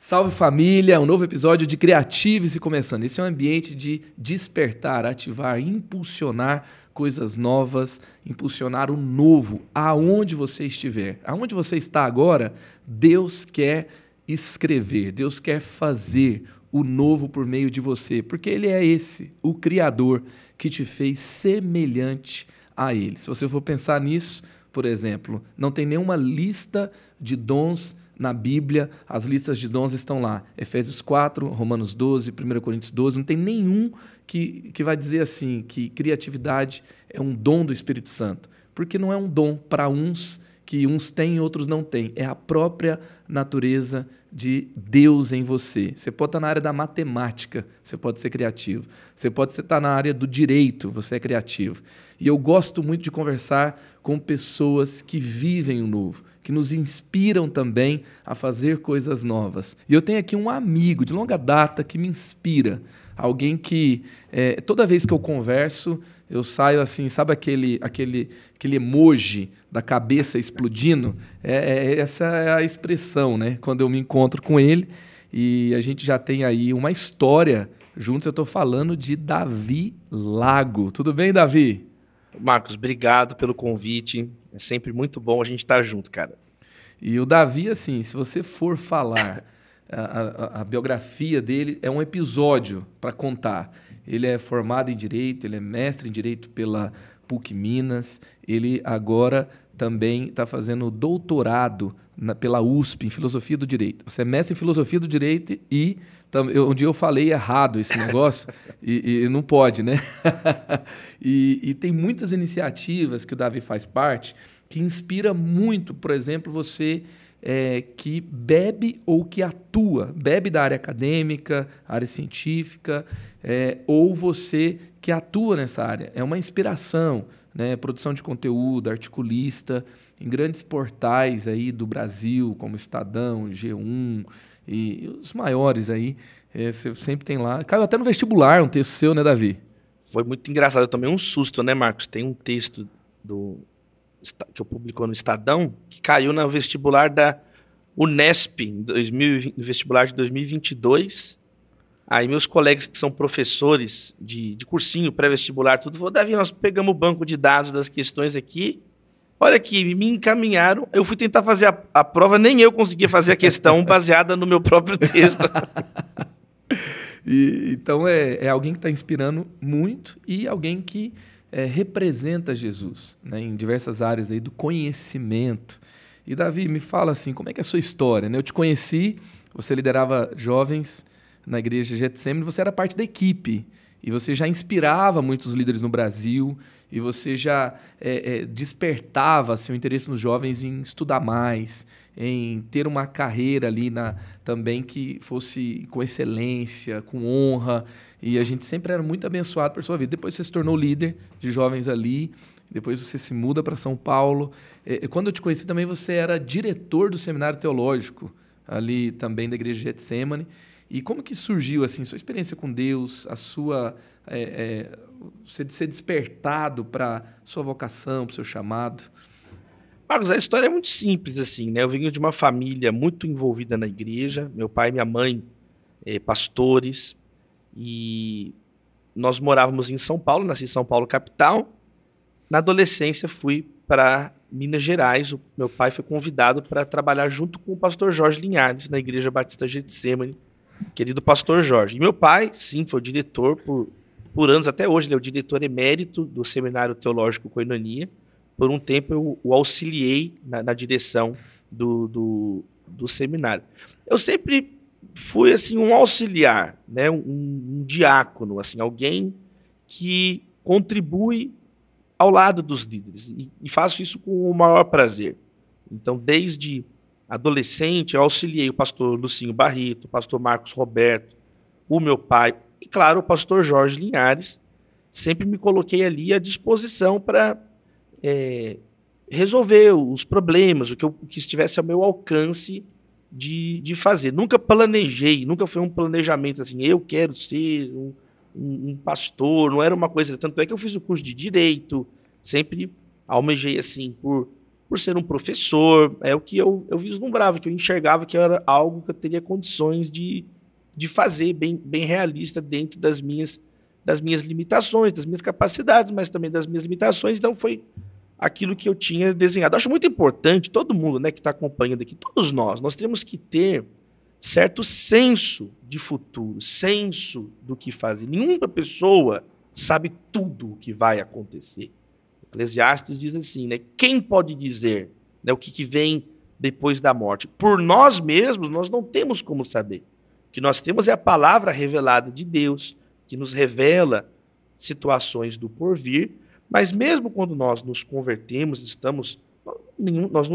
Salve família, um novo episódio de Criative-se começando. Esse é um ambiente de despertar, ativar, impulsionar coisas novas, impulsionar o novo, aonde você estiver. Aonde você está agora, Deus quer escrever, Deus quer fazer o novo por meio de você, porque Ele é esse, o Criador, que te fez semelhante a Ele. Se você for pensar nisso, por exemplo, não tem nenhuma lista de dons na Bíblia, as listas de dons estão lá. Efésios 4, Romanos 12, 1 Coríntios 12, não tem nenhum que vai dizer assim, que criatividade é um dom do Espírito Santo. Porque não é um dom para uns, que uns têm e outros não têm. É a própria natureza de Deus em você. Você pode estar na área da matemática, você pode ser criativo. Você pode estar na área do direito, você é criativo. E eu gosto muito de conversar com pessoas que vivem o novo, que nos inspiram também a fazer coisas novas. E eu tenho aqui um amigo de longa data que me inspira, alguém que toda vez que eu converso, eu saio assim, sabe aquele emoji da cabeça explodindo? Essa é a expressão, né? Quando eu me encontro com ele, e a gente já tem aí uma história juntos. Eu estou falando de Davi Lago. Tudo bem, Davi? Marcos, obrigado pelo convite. É sempre muito bom a gente estar junto, cara. E o Davi, assim, se você for falar a biografia dele, é um episódio para contar. Ele é formado em Direito, ele é mestre em Direito pela PUC Minas, ele agora também está fazendo doutorado pela USP em Filosofia do Direito. Você é mestre em Filosofia do Direito e um dia eu falei errado esse negócio e não pode, né? e tem muitas iniciativas que o Davi faz parte que inspira muito, por exemplo, você que bebe ou que atua, bebe da área acadêmica, área científica, ou você que atua nessa área. É uma inspiração, né? Produção de conteúdo, articulista, em grandes portais aí do Brasil, como Estadão, G1 e os maiores aí. Você sempre tem lá. Caiu até no vestibular um texto seu, né, Davi? Foi muito engraçado. Eu tomei um susto, né, Marcos? Tem um texto que eu publicou no Estadão que caiu no vestibular da Unesp, no vestibular de 2022. Aí meus colegas que são professores de cursinho, pré-vestibular, tudo, falou, Davi, nós pegamos o banco de dados das questões aqui, olha aqui, me encaminharam, eu fui tentar fazer a prova, nem eu conseguia fazer a questão baseada no meu próprio texto. Então é alguém que está inspirando muito e alguém que representa Jesus, né, em diversas áreas aí do conhecimento. E, Davi, me fala assim, como é que é a sua história? Né? Eu te conheci, você liderava jovens na igreja Getsemane, você era parte da equipe, e você já inspirava muitos líderes no Brasil, e você já despertava assim, o interesse nos jovens em estudar mais, em ter uma carreira ali também que fosse com excelência, com honra, e a gente sempre era muito abençoado por sua vida. Depois você se tornou líder de jovens ali, depois você se muda para São Paulo. Quando eu te conheci também, você era diretor do Seminário Teológico, ali também da Igreja Getsemane. E como que surgiu assim, sua experiência com Deus, a sua você ser despertado para sua vocação, para o seu chamado? Marcos, a história é muito simples, assim, né? Eu venho de uma família muito envolvida na igreja, meu pai e minha mãe, pastores, e nós morávamos em São Paulo, nasci em São Paulo, capital. Na adolescência, fui para Minas Gerais. O meu pai foi convidado para trabalhar junto com o pastor Jorge Linhares, na Igreja Batista Getsemane, querido pastor Jorge. E meu pai, sim, foi o diretor por anos, até hoje, ele é o diretor emérito do Seminário Teológico Koinonia. Por um tempo, eu o auxiliei na direção do seminário. Eu sempre fui assim, um auxiliar, né? um diácono, assim, alguém que contribui ao lado dos líderes, e faço isso com o maior prazer. Então, desde adolescente, eu auxiliei o pastor Lucinho Barreto, o pastor Marcos Roberto, o meu pai, e claro, o pastor Jorge Linhares. Sempre me coloquei ali à disposição para resolver os problemas, o que estivesse ao meu alcance de fazer. Nunca planejei, nunca foi um planejamento assim, eu quero ser um pastor, não era uma coisa, tanto é que eu fiz o curso de Direito, sempre almejei assim por por ser um professor, é o que eu vislumbrava, que eu enxergava que era algo que eu teria condições de fazer bem realista dentro das minhas limitações, das minhas capacidades, mas também das minhas limitações. Então, foi aquilo que eu tinha desenhado. Acho muito importante, todo mundo, né, que está acompanhando aqui, todos nós temos que ter certo senso de futuro, senso do que fazer. Nenhuma pessoa sabe tudo o que vai acontecer. Eclesiastes diz assim, né, quem pode dizer, né, o que vem depois da morte? Por nós mesmos, nós não temos como saber. O que nós temos é a palavra revelada de Deus, que nos revela situações do porvir, mas mesmo quando nós nos convertemos, nós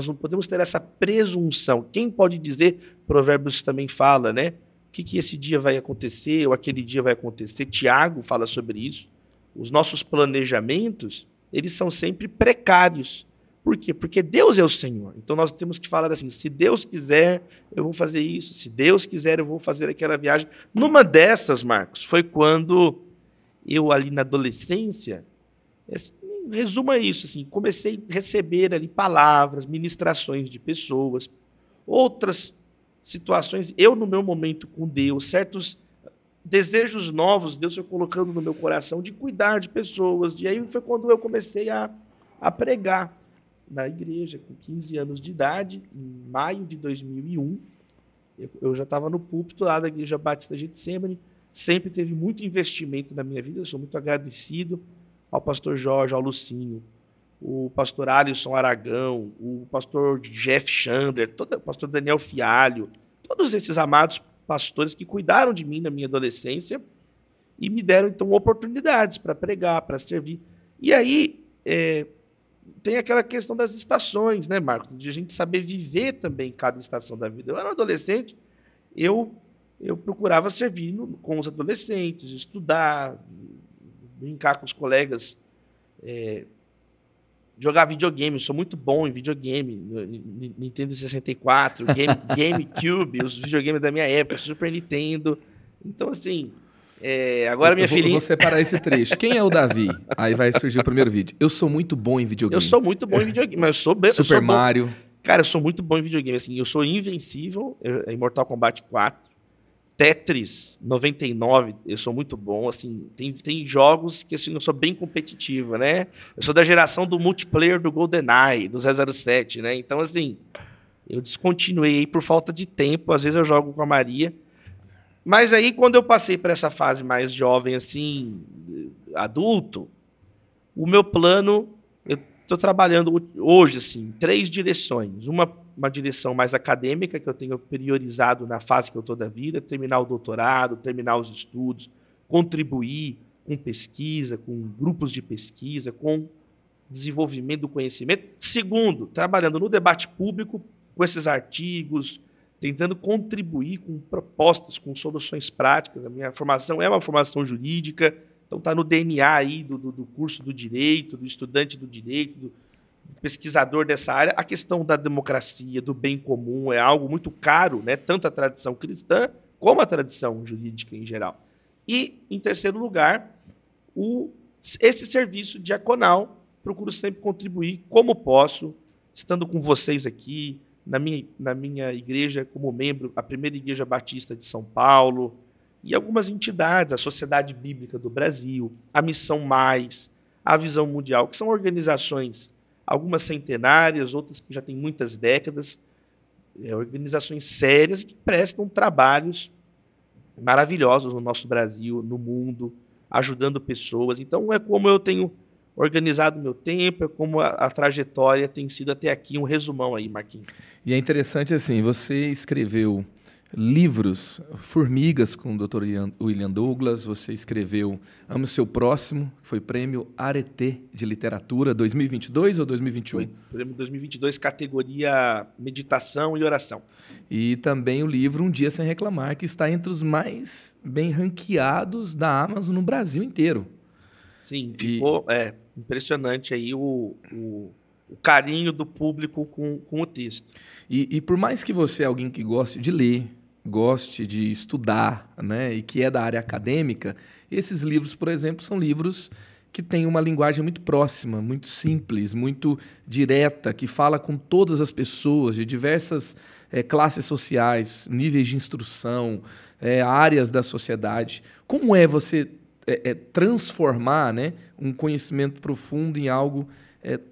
não podemos ter essa presunção. Quem pode dizer, Provérbios também fala, né? O que esse dia vai acontecer, ou aquele dia vai acontecer. Tiago fala sobre isso. Os nossos planejamentos, eles são sempre precários. Por quê? Porque Deus é o Senhor. Então nós temos que falar assim, se Deus quiser, eu vou fazer isso. Se Deus quiser, eu vou fazer aquela viagem. Numa dessas, Marcos, foi quando eu ali na adolescência, resuma isso, assim, comecei a receber ali palavras, ministrações de pessoas, outras situações, eu no meu momento com Deus, certos desejos novos, Deus foi colocando no meu coração de cuidar de pessoas. E aí foi quando eu comecei a pregar na igreja, com 15 anos de idade, em maio de 2001. Eu já estava no púlpito lá da Igreja Batista Getsemane, sempre teve muito investimento na minha vida, eu sou muito agradecido ao pastor Jorge, ao Lucinho, o pastor Alisson Aragão, o pastor Jeff Chandler, o pastor Daniel Fialho, todos esses amados pastores que cuidaram de mim na minha adolescência e me deram, então, oportunidades para pregar, para servir. E aí tem aquela questão das estações, né, Marcos? De a gente saber viver também cada estação da vida. Eu era um adolescente, eu procurava servir com os adolescentes, estudar, brincar com os colegas, jogar videogame. Eu sou muito bom em videogame, Nintendo 64, GameCube, os videogames da minha época, Super Nintendo. Então, assim, agora minha filhinha... Eu vou separar esse trecho. Quem é o Davi? Aí vai surgir o primeiro vídeo. Eu sou muito bom em videogame. Eu sou muito bom em videogame, mas eu sou bem... Super Mario. Cara, eu sou muito bom em videogame. Assim, eu sou invencível em Mortal Kombat 4. Tetris 99, eu sou muito bom, assim, tem jogos que assim, eu sou bem competitivo, né? Eu sou da geração do multiplayer do GoldenEye, do 007, né? Então, assim, eu descontinuei por falta de tempo, às vezes eu jogo com a Maria. Mas aí, quando eu passei por essa fase mais jovem, assim, adulto, o meu plano, eu estou trabalhando hoje, assim, em 3 direções. Uma direção mais acadêmica, que eu tenho priorizado na fase que eu estou da vida, terminar o doutorado, terminar os estudos, contribuir com pesquisa, com grupos de pesquisa, com desenvolvimento do conhecimento. Segundo, trabalhando no debate público, com esses artigos, tentando contribuir com propostas, com soluções práticas. A minha formação é uma formação jurídica, então está no DNA aí do curso do direito, do estudante do direito, do pesquisador dessa área. A questão da democracia, do bem comum, é algo muito caro, né? Tanto a tradição cristã como a tradição jurídica em geral. E, em terceiro lugar, esse serviço diaconal. Procuro sempre contribuir como posso, estando com vocês aqui, na minha igreja como membro, a Primeira Igreja Batista de São Paulo, e algumas entidades, a Sociedade Bíblica do Brasil, a Missão Mais, a Visão Mundial, que são organizações, algumas centenárias, outras que já têm muitas décadas, organizações sérias que prestam trabalhos maravilhosos no nosso Brasil, no mundo, ajudando pessoas. Então, é como eu tenho organizado meu tempo, é como a trajetória tem sido até aqui, um resumão aí, Marquinhos. E é interessante assim, você escreveu livros, Formigas, com o Dr. William Douglas, você escreveu Ame o Seu Próximo, que foi prêmio Arete de Literatura 2022 ou 2021? Foi prêmio 2022, categoria Meditação e Oração. E também o livro Um Dia Sem Reclamar, que está entre os mais bem ranqueados da Amazon no Brasil inteiro. Sim, ficou impressionante aí o carinho do público com o texto. E por mais que você é alguém que goste de ler, goste de estudar, né, e que é da área acadêmica, esses livros, por exemplo, são livros que tem uma linguagem muito próxima, muito simples, muito direta, que fala com todas as pessoas de diversas classes sociais, níveis de instrução, áreas da sociedade. Como é você transformar, né, um conhecimento profundo em algo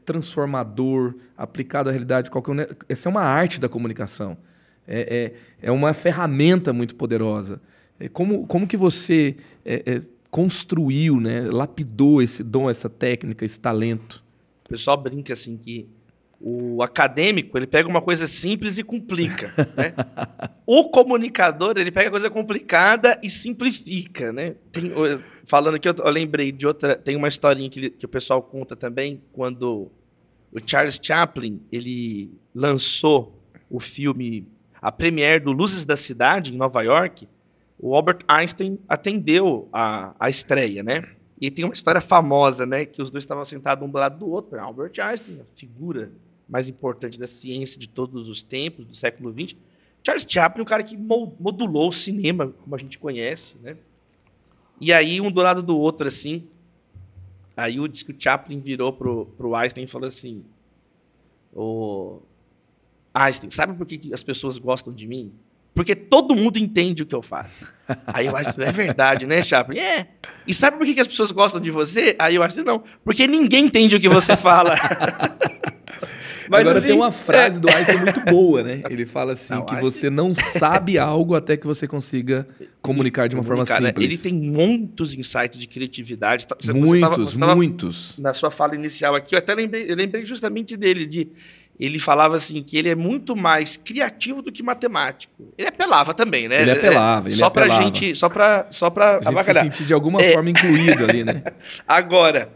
transformador, aplicado à realidade qualquer? Essa é uma arte da comunicação. É uma ferramenta muito poderosa. Como que você construiu, né, lapidou esse dom, essa técnica, esse talento? O pessoal brinca assim que o acadêmico ele pega uma coisa simples e complica, né? O comunicador ele pega coisa complicada e simplifica, né? Falando aqui, eu lembrei de outra. Tem uma historinha que o pessoal conta também, quando o Charles Chaplin ele lançou o filme, a premiere do Luzes da Cidade, em Nova York. O Albert Einstein atendeu a estreia, né? E tem uma história famosa, né? Que os dois estavam sentados um do lado do outro. Albert Einstein, a figura mais importante da ciência de todos os tempos, do século XX. Charles Chaplin, o cara que modulou o cinema, como a gente conhece, né? E aí, um do lado do outro, assim. Aí diz que o Chaplin virou pro Einstein e falou assim: ô Einstein, sabe por que as pessoas gostam de mim? Porque todo mundo entende o que eu faço. Aí eu acho que é verdade, né, Chaplin? E sabe por que as pessoas gostam de você? Aí eu acho que não. Porque ninguém entende o que você fala. Mas, agora, assim, tem uma frase do Einstein muito boa, né? Ele fala assim, que Einstein... você não sabe algo até que você consiga comunicar de uma forma simples. Né? Ele tem muitos insights de criatividade. Muitos. Na sua fala inicial aqui, eu lembrei justamente dele, ele falava assim que ele é muito mais criativo do que matemático. Ele apelava também, né? Ele apelava. Só pra gente se sentir de alguma forma incluído ali, né? Agora,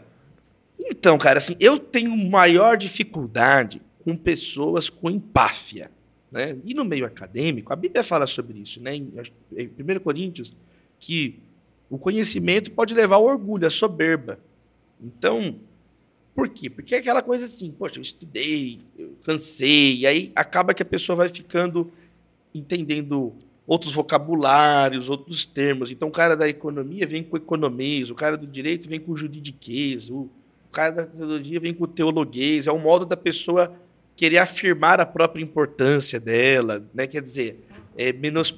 então, cara, assim, eu tenho maior dificuldade com pessoas com empáfia, né? E no meio acadêmico, a Bíblia fala sobre isso, né? Em 1 Coríntios, que o conhecimento pode levar ao orgulho, à soberba. Então, por quê? Porque é aquela coisa assim, poxa, eu estudei, eu cansei, e aí acaba que a pessoa vai ficando entendendo outros vocabulários, outros termos. Então, o cara da economia vem com economês, o cara do direito vem com juridiquês, o cara da teologia vem com teologuês. É um modo da pessoa querer afirmar a própria importância dela, né? Quer dizer,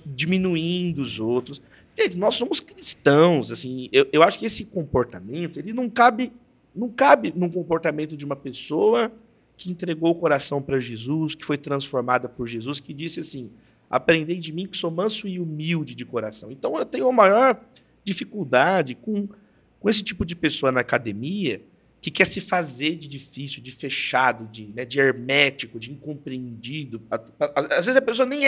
diminuindo os outros. Gente, nós somos cristãos. Assim, eu acho que esse comportamento ele não cabe num comportamento de uma pessoa que entregou o coração para Jesus, que foi transformada por Jesus, que disse assim: aprendei de mim que sou manso e humilde de coração. Então, eu tenho a maior dificuldade com esse tipo de pessoa na academia que quer se fazer de difícil, de fechado, de hermético, de incompreendido. Às vezes a pessoa nem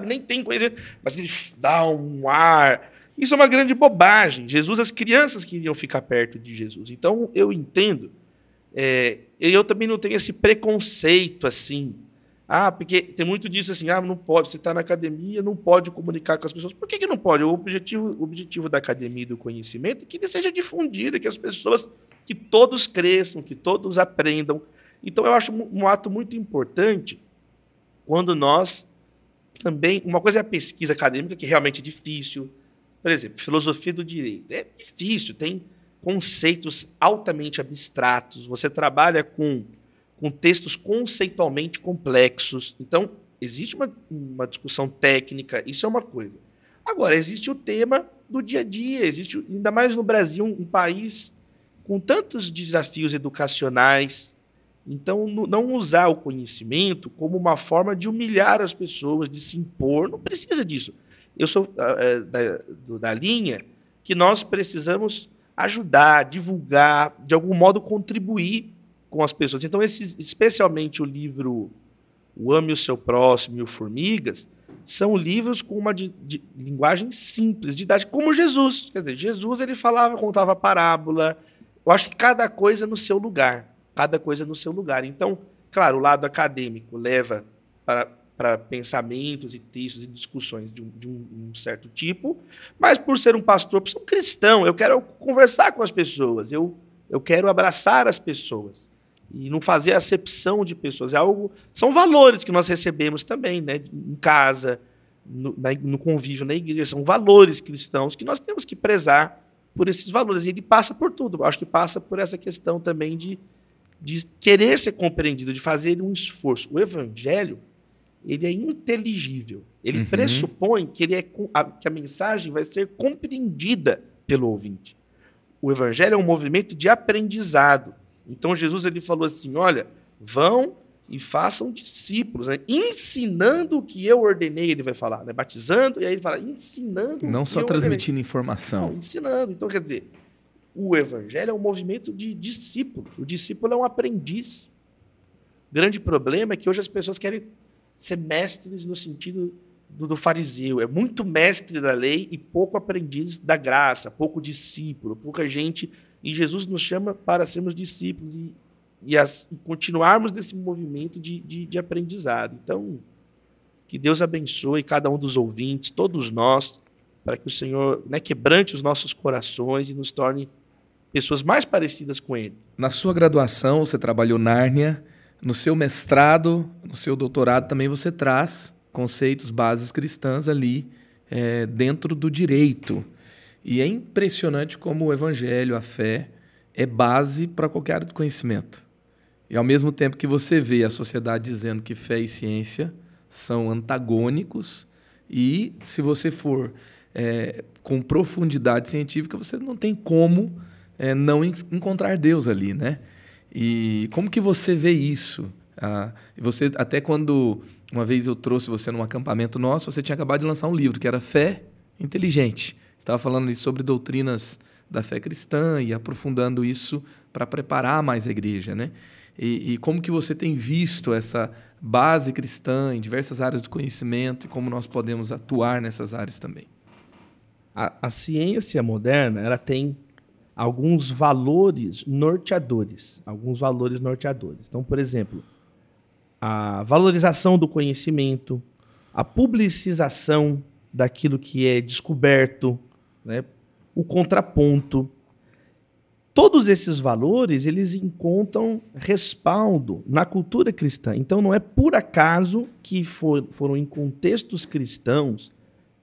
nem tem conhecimento, mas ele dá um ar. Isso é uma grande bobagem. As crianças queriam ficar perto de Jesus. Então, eu entendo. Eu também não tenho esse preconceito assim. Porque tem muito disso assim, não pode, você está na academia, não pode comunicar com as pessoas. Por que não pode? O objetivo da academia e do conhecimento é que ele seja difundido, que as pessoas, que todos cresçam, que todos aprendam. Então, eu acho um ato muito importante quando nós também... Uma coisa é a pesquisa acadêmica, que realmente é difícil. Por exemplo, filosofia do direito. É difícil, tem conceitos altamente abstratos. Você trabalha com textos conceitualmente complexos. Então, existe uma discussão técnica, isso é uma coisa. Agora, existe o tema do dia a dia, existe, ainda mais no Brasil, um país com tantos desafios educacionais. Então, não usar o conhecimento como uma forma de humilhar as pessoas, de se impor, não precisa disso. Eu sou da linha que nós precisamos ajudar, divulgar, de algum modo contribuir com as pessoas. Então, especialmente o livro O Ame o Seu Próximo e o Formigas, são livros com uma de linguagem simples, didática, como Jesus. Quer dizer, Jesus ele contava parábola. Eu acho que cada coisa no seu lugar. Cada coisa no seu lugar. Então, claro, o lado acadêmico leva para pensamentos e textos e discussões de um certo tipo, mas por ser um pastor, por ser um cristão, eu quero conversar com as pessoas, eu quero abraçar as pessoas e não fazer acepção de pessoas. São valores que nós recebemos também, né, em casa, no convívio na igreja, são valores cristãos que nós temos que prezar por esses valores. E ele passa por tudo. Eu acho que passa por essa questão também de querer ser compreendido, de fazer um esforço. O evangelho, ele é inteligível. Ele pressupõe que, que a mensagem vai ser compreendida pelo ouvinte. O evangelho é um movimento de aprendizado. Então, Jesus ele falou assim, olha, vão e façam discípulos, né? Ensinando o que eu ordenei, ele vai falar, né? Batizando, e aí ele fala, ensinando não o que só eu transmitindo ordenei. informação. Não, ensinando. Então, quer dizer, o evangelho é um movimento de discípulos. O discípulo é um aprendiz. O grande problema é que hoje as pessoas querem ser mestres no sentido do fariseu. É muito mestre da lei e pouco aprendiz da graça, pouco discípulo, pouca gente. E Jesus nos chama para sermos discípulos e continuarmos nesse movimento de aprendizado. Então, que Deus abençoe cada um dos ouvintes, todos nós, para que o Senhor, né, quebrante os nossos corações e nos torne pessoas mais parecidas com Ele. Na sua graduação, você trabalhou Nárnia. No seu mestrado, no seu doutorado, também você traz conceitos, bases cristãs ali dentro do direito. E é impressionante como o evangelho, a fé, é base para qualquer área de conhecimento. E ao mesmo tempo que você vê a sociedade dizendo que fé e ciência são antagônicos, e se você for com profundidade científica, você não tem como não encontrar Deus ali, né? E como que você vê isso? Você, até quando uma vez eu trouxe você num acampamento nosso, você tinha acabado de lançar um livro que era Fé Inteligente. Você estava falando ali sobre doutrinas da fé cristã e aprofundando isso para preparar mais a igreja, né? E como que você tem visto essa base cristã em diversas áreas do conhecimento e como nós podemos atuar nessas áreas também? A ciência moderna, ela tem alguns valores norteadores. Então, por exemplo, a valorização do conhecimento, a publicização daquilo que é descoberto, né? O contraponto. Todos esses valores, eles encontram respaldo na cultura cristã. Então, não é por acaso que foram em contextos cristãos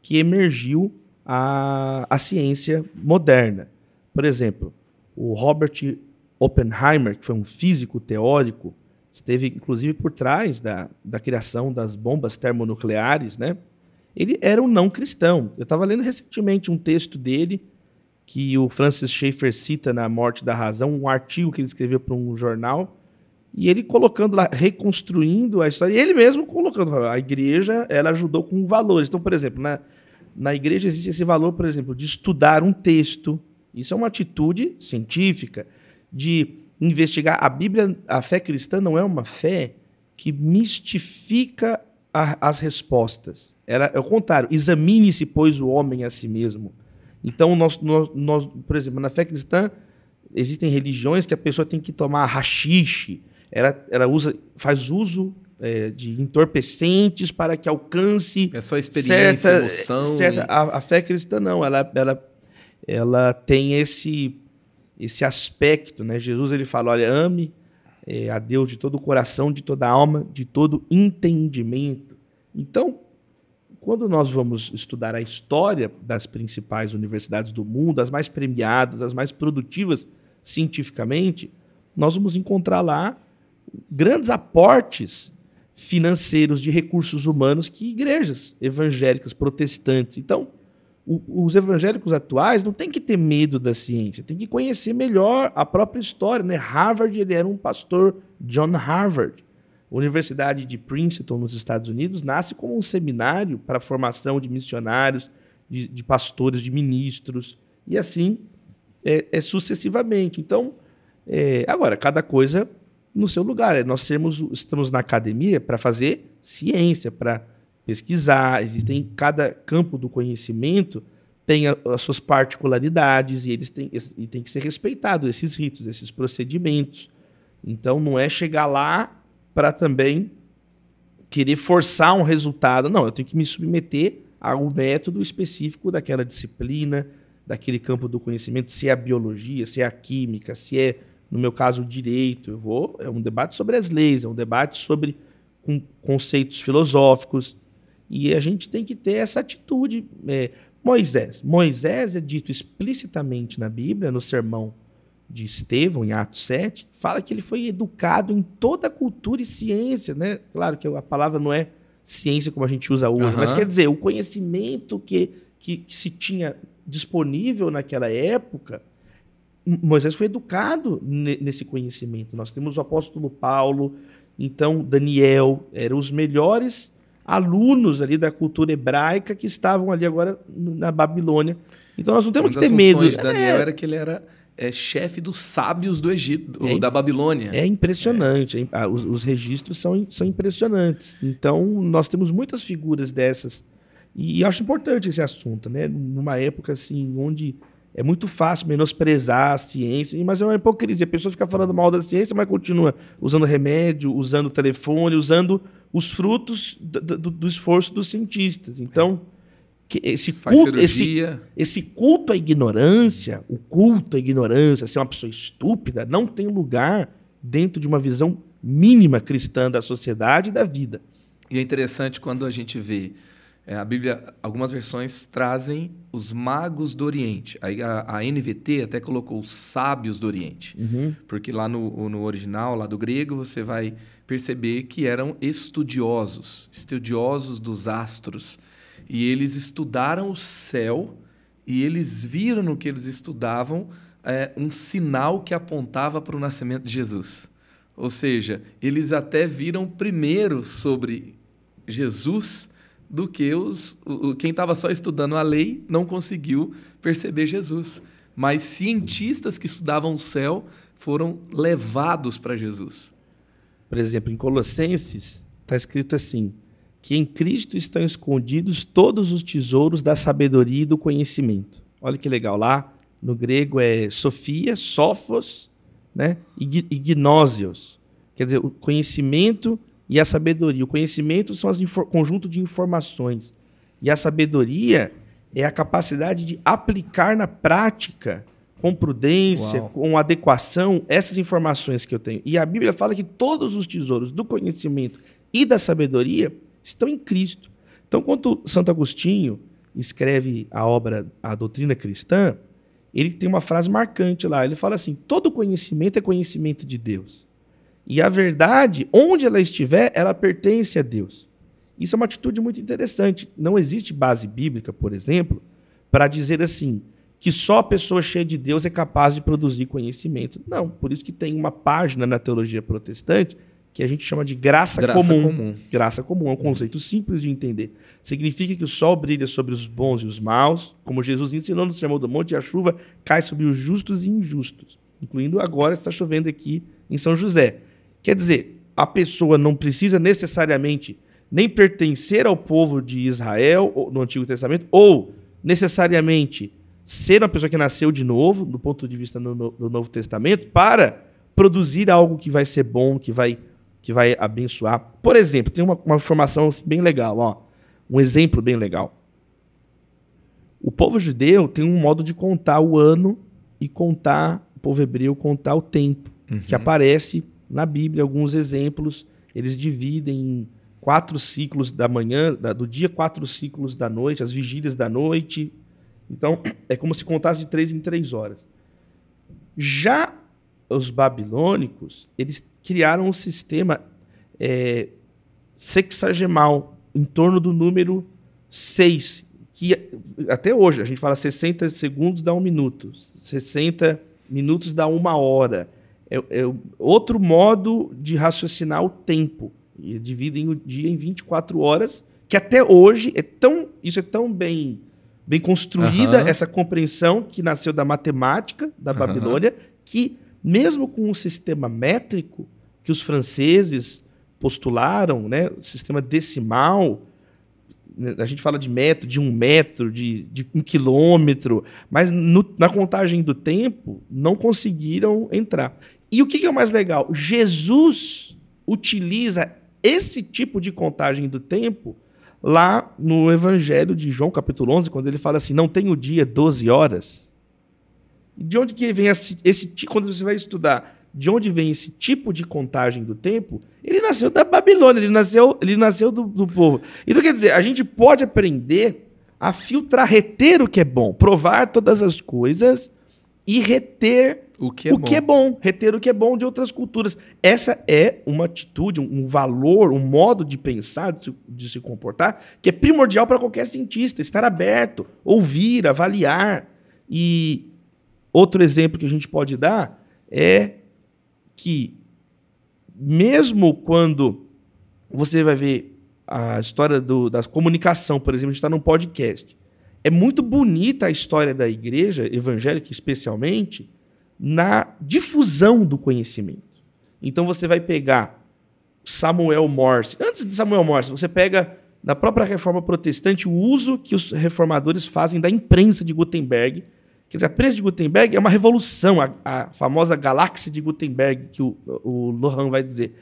que emergiu a ciência moderna. Por exemplo, o Robert Oppenheimer, que foi um físico teórico, esteve inclusive por trás da criação das bombas termonucleares, né? Ele era um não cristão. Eu estava lendo recentemente um texto dele, que o Francis Schaeffer cita na Morte da Razão, um artigo que ele escreveu para um jornal, e ele colocando lá, reconstruindo a história, e ele mesmo colocando, a igreja, ela ajudou com valores. Então, por exemplo, na igreja existe esse valor, por exemplo, de estudar um texto. Isso é uma atitude científica, de investigar. A Bíblia, a fé cristã não é uma fé que mistifica as respostas. Ela, é o contrário, examine-se, pois, o homem a si mesmo. Então, nós, por exemplo, na fé cristã, existem religiões que a pessoa tem que tomar haxixe, ela faz uso de entorpecentes para que alcance... É só experiência, emoção... A fé cristã não, ela tem esse aspecto, né? Jesus ele fala, olha, ame a Deus de todo o coração, de toda a alma, de todo entendimento. Então, quando nós vamos estudar a história das principais universidades do mundo, as mais premiadas, as mais produtivas cientificamente, nós vamos encontrar lá grandes aportes financeiros de recursos humanos que igrejas evangélicas, protestantes. Então, os evangélicos atuais não têm que ter medo da ciência, tem que conhecer melhor a própria história, né? Harvard, ele era um pastor, John Harvard. A Universidade de Princeton, nos Estados Unidos, nasce como um seminário para a formação de missionários, de pastores, de ministros, e assim sucessivamente. Então, agora, cada coisa no seu lugar. Nós estamos na academia para fazer ciência, para pesquisar. Existem, cada campo do conhecimento tem as suas particularidades e eles têm que ser respeitados, esses ritos, esses procedimentos. Então, não é chegar lá para também querer forçar um resultado. Não, eu tenho que me submeter ao método específico daquela disciplina, daquele campo do conhecimento, se é a biologia, se é a química, se é, no meu caso, o direito. É um debate sobre as leis, é um debate sobre conceitos filosóficos. E a gente tem que ter essa atitude. Moisés. Moisés é dito explicitamente na Bíblia, no sermão de Estevão, em Atos 7, fala que ele foi educado em toda a cultura e ciência, né? Claro que a palavra não é ciência como a gente usa hoje, mas quer dizer, o conhecimento que se tinha disponível naquela época, Moisés foi educado nesse conhecimento. Nós temos o apóstolo Paulo, então Daniel, eram os melhores alunos ali da cultura hebraica que estavam ali agora na Babilônia. Então nós não temos que ter medo. Uma das funções de Daniel era que ele era chefe dos sábios do Egito, da Babilônia. É impressionante. Os registros são impressionantes. Então nós temos muitas figuras dessas. E acho importante esse assunto, né? Numa época assim, onde é muito fácil menosprezar a ciência, mas é uma hipocrisia. A pessoa fica falando mal da ciência, mas continua usando remédio, usando telefone, usando os frutos do esforço dos cientistas. Então, esse culto à ignorância, ser uma pessoa estúpida, não tem lugar dentro de uma visão mínima cristã da sociedade e da vida. E é interessante quando a gente vê a Bíblia, algumas versões trazem os magos do Oriente. Aí a NVT até colocou os sábios do Oriente. Porque lá no original, lá do grego, você vai perceber que eram estudiosos dos astros. E eles estudaram o céu e eles viram no que eles estudavam um sinal que apontava para o nascimento de Jesus. Ou seja, eles até viram primeiro sobre Jesus do que quem estava só estudando a lei não conseguiu perceber Jesus. Mas cientistas que estudavam o céu foram levados para Jesus. Por exemplo, em Colossenses está escrito assim, que em Cristo estão escondidos todos os tesouros da sabedoria e do conhecimento. Olha que legal, lá no grego é Sofia, Sophos, né? e Gnósios. Quer dizer, o conhecimento e a sabedoria. O conhecimento são conjunto de informações. E a sabedoria é a capacidade de aplicar na prática, com prudência, com adequação, essas informações que eu tenho. E a Bíblia fala que todos os tesouros do conhecimento e da sabedoria estão em Cristo. Então, quando Santo Agostinho escreve a obra A Doutrina Cristã, ele tem uma frase marcante lá. Ele fala assim, todo conhecimento é conhecimento de Deus. E a verdade, onde ela estiver, ela pertence a Deus. Isso é uma atitude muito interessante. Não existe base bíblica, por exemplo, para dizer assim, que só a pessoa cheia de Deus é capaz de produzir conhecimento. Não, por isso que tem uma página na teologia protestante que a gente chama de graça comum. Graça comum é um conceito simples de entender. Significa que o sol brilha sobre os bons e os maus, como Jesus ensinou no Sermão do Monte, e a chuva cai sobre os justos e injustos, incluindo agora está chovendo aqui em São José. Quer dizer, a pessoa não precisa necessariamente nem pertencer ao povo de Israel no Antigo Testamento, ou necessariamente ser uma pessoa que nasceu de novo, do ponto de vista do Novo Testamento, para produzir algo que vai ser bom, que vai abençoar. Por exemplo, tem uma informação bem legal, um exemplo bem legal. O povo judeu tem um modo de contar o ano e o povo hebreu contar o tempo, que aparece na Bíblia, alguns exemplos, eles dividem em 4 ciclos da manhã, do dia, 4 ciclos da noite, as vigílias da noite. Então, é como se contasse de 3 em 3 horas. Já os babilônicos, eles criaram um sistema sexagemal, em torno do número 6, que até hoje a gente fala 60 segundos dá 1 minuto, 60 minutos dá 1 hora. É outro modo de raciocinar o tempo. E dividem o dia em 24 horas, que até hoje isso é tão bem construída, essa compreensão que nasceu da matemática da Babilônia, que mesmo com um sistema métrico que os franceses postularam, né, o sistema decimal, a gente fala de metro, de 1 metro, de 1 quilômetro, mas na contagem do tempo não conseguiram entrar. E o que é o mais legal? Jesus utiliza esse tipo de contagem do tempo lá no Evangelho de João, capítulo 11, quando ele fala assim, não tem o dia 12 horas. De onde que vem quando você vai estudar de onde vem esse tipo de contagem do tempo? Ele nasceu da Babilônia, ele nasceu do povo. Então, quer dizer, a gente pode aprender a filtrar, reter o que é bom, provar todas as coisas e reter o que é bom, reter o que é bom de outras culturas. Essa é uma atitude, um valor, um modo de pensar, de se comportar, que é primordial para qualquer cientista, estar aberto, ouvir, avaliar. E outro exemplo que a gente pode dar é que, mesmo quando você vai ver a história da comunicação, por exemplo, a gente está num podcast, é muito bonita a história da igreja evangélica, especialmente, na difusão do conhecimento. Então você vai pegar Samuel Morse. Antes de Samuel Morse, você pega, na própria Reforma Protestante, o uso que os reformadores fazem da imprensa de Gutenberg. Quer dizer, a imprensa de Gutenberg é uma revolução, a famosa galáxia de Gutenberg, que o Lohan vai dizer.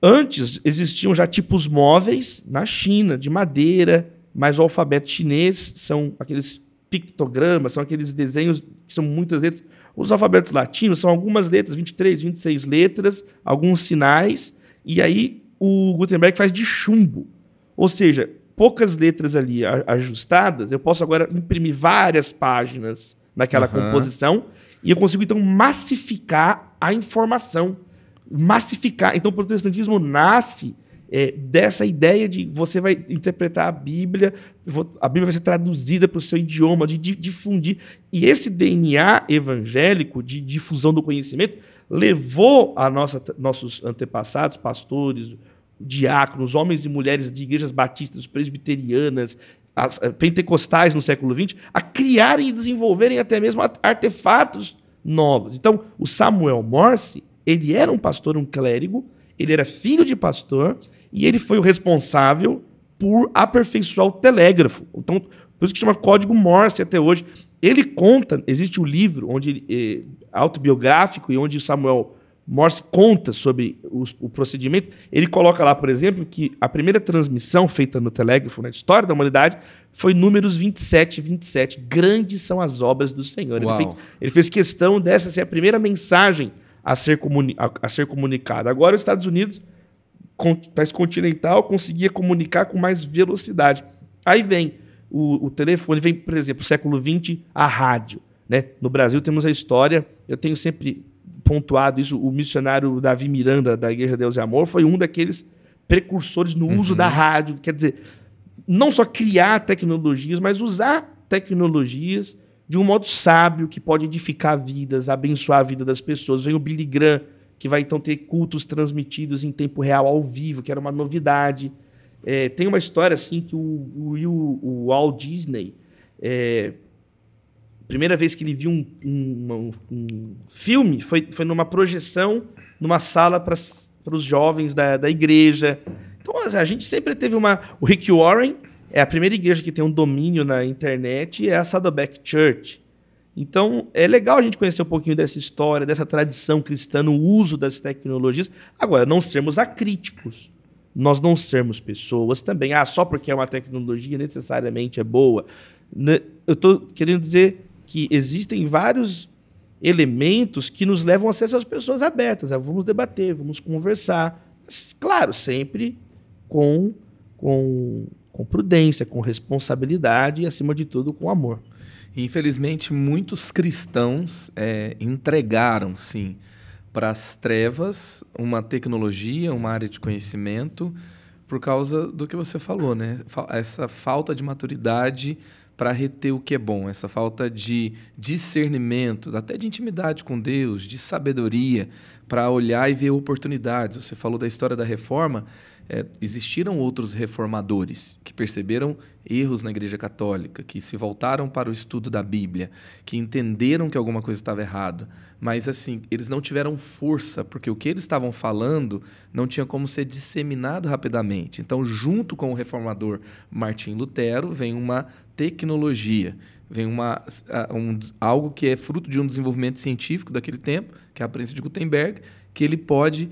Antes existiam já tipos móveis na China, de madeira, mas o alfabeto chinês são aqueles pictogramas, são aqueles desenhos que são muitas letras. Os alfabetos latinos são algumas letras, 23, 26 letras, alguns sinais, e aí o Gutenberg faz de chumbo. Ou seja, poucas letras ali ajustadas, eu posso agora imprimir várias páginas naquela composição, e eu consigo, então, massificar a informação. Massificar. Então, o protestantismo nasce dessa ideia de você vai interpretar a Bíblia vai ser traduzida para o seu idioma, de difundir. E esse DNA evangélico de difusão do conhecimento levou a nossos antepassados, pastores, diáconos, homens e mulheres de igrejas batistas, presbiterianas, pentecostais no século XX, a criarem e desenvolverem até mesmo artefatos novos. Então, o Samuel Morse, ele era um pastor, um clérigo, ele era filho de pastor, e ele foi o responsável por aperfeiçoar o telégrafo. Então, por isso que chama Código Morse até hoje. Ele conta, existe um livro autobiográfico, e onde Samuel Morse conta sobre o procedimento. Ele coloca lá, por exemplo, que a primeira transmissão feita no telégrafo na história da humanidade foi números 27 e 27. Grandes são as obras do Senhor. Ele fez questão dessa ser a primeira mensagem a ser comunicada. Agora, os Estados Unidos, país continental, conseguia comunicar com mais velocidade. Aí vem o telefone, vem, por exemplo, século XX, a rádio. Né? No Brasil temos a história, eu tenho sempre pontuado isso, o missionário Davi Miranda, da Igreja Deus e Amor, foi um daqueles precursores no uso da rádio. Quer dizer, não só criar tecnologias, mas usar tecnologias de um modo sábio, que pode edificar vidas, abençoar a vida das pessoas. Vem o Billy Graham, que vai então ter cultos transmitidos em tempo real, ao vivo, que era uma novidade. Tem uma história assim que o Walt Disney, primeira vez que ele viu um filme foi numa projeção, numa sala para os jovens da igreja. Então a gente sempre teve o Rick Warren é a primeira igreja que tem um domínio na internet, é a Saddleback Church. Então, é legal a gente conhecer um pouquinho dessa história, dessa tradição cristã, no uso das tecnologias. Agora, não sermos acríticos. Nós não sermos pessoas também. Só porque é uma tecnologia necessariamente é boa. Eu estou querendo dizer que existem vários elementos que nos levam a ser essas pessoas abertas. Vamos debater, vamos conversar. Mas, claro, sempre com prudência, com responsabilidade e, acima de tudo, com amor. Infelizmente, muitos cristãos entregaram, sim, para as trevas uma tecnologia, uma área de conhecimento, por causa do que você falou, né? Essa falta de maturidade para reter o que é bom, essa falta de discernimento, até de intimidade com Deus, de sabedoria, para olhar e ver oportunidades. Você falou da história da reforma. Existiram outros reformadores que perceberam erros na Igreja Católica, que se voltaram para o estudo da Bíblia, que entenderam que alguma coisa estava errada, mas assim, eles não tiveram força, porque o que eles estavam falando não tinha como ser disseminado rapidamente. Então, junto com o reformador Martim Lutero, vem uma tecnologia, vem algo que é fruto de um desenvolvimento científico daquele tempo, que é a prensa de Gutenberg, que ele pode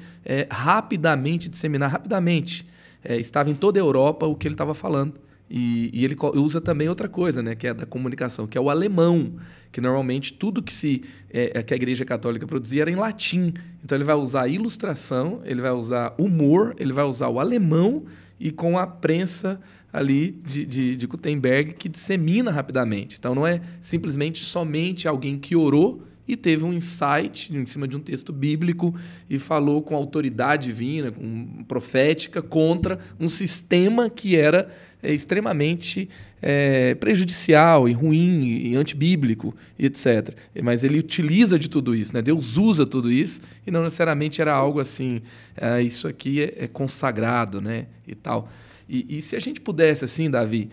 rapidamente disseminar, rapidamente. Estava em toda a Europa o que ele estava falando. E ele usa também outra coisa, né, que é da comunicação, que é o alemão, que normalmente tudo que a Igreja Católica produzia era em latim. Então ele vai usar ilustração, ele vai usar humor, ele vai usar o alemão, e com a prensa ali de Gutenberg que dissemina rapidamente. Então não é simplesmente somente alguém que orou e teve um insight em cima de um texto bíblico e falou com autoridade divina, com profética, contra um sistema que era extremamente prejudicial e ruim e antibíblico, etc. Mas ele utiliza de tudo isso, né? Deus usa tudo isso e não necessariamente era algo assim, isso aqui é consagrado, né? E tal. E se a gente pudesse, assim, Davi,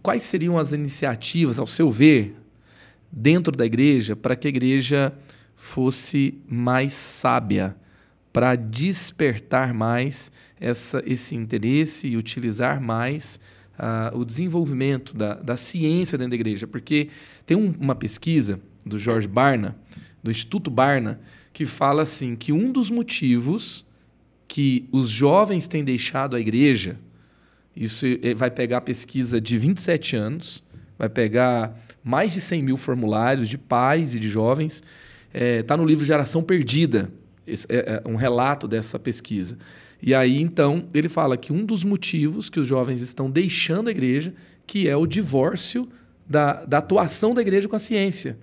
quais seriam as iniciativas, ao seu ver, dentro da igreja, para que a igreja fosse mais sábia, para despertar mais esse interesse e utilizar mais o desenvolvimento da ciência dentro da igreja? Porque tem uma pesquisa do George Barna, do Instituto Barna, que fala assim, que um dos motivos que os jovens têm deixado a igreja, isso vai pegar a pesquisa de 27 anos, vai pegar mais de 100 mil formulários de pais e de jovens. Está no livro Geração Perdida, um relato dessa pesquisa. E aí, então, ele fala que um dos motivos que os jovens estão deixando a igreja, que é o divórcio da atuação da igreja com a ciência,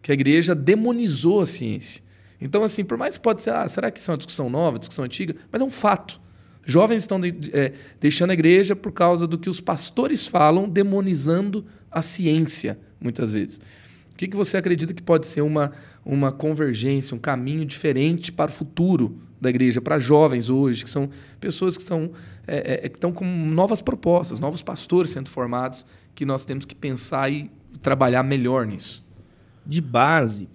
que a igreja demonizou a ciência. Então, assim, por mais que pode ser, será que isso é uma discussão nova, discussão antiga? Mas é um fato. Jovens estão deixando a igreja por causa do que os pastores falam, demonizando a ciência, muitas vezes. O que você acredita que pode ser uma convergência, um caminho diferente para o futuro da igreja, para jovens hoje, que são pessoas que estão com novas propostas, novos pastores sendo formados, que nós temos que pensar e trabalhar melhor nisso? De base,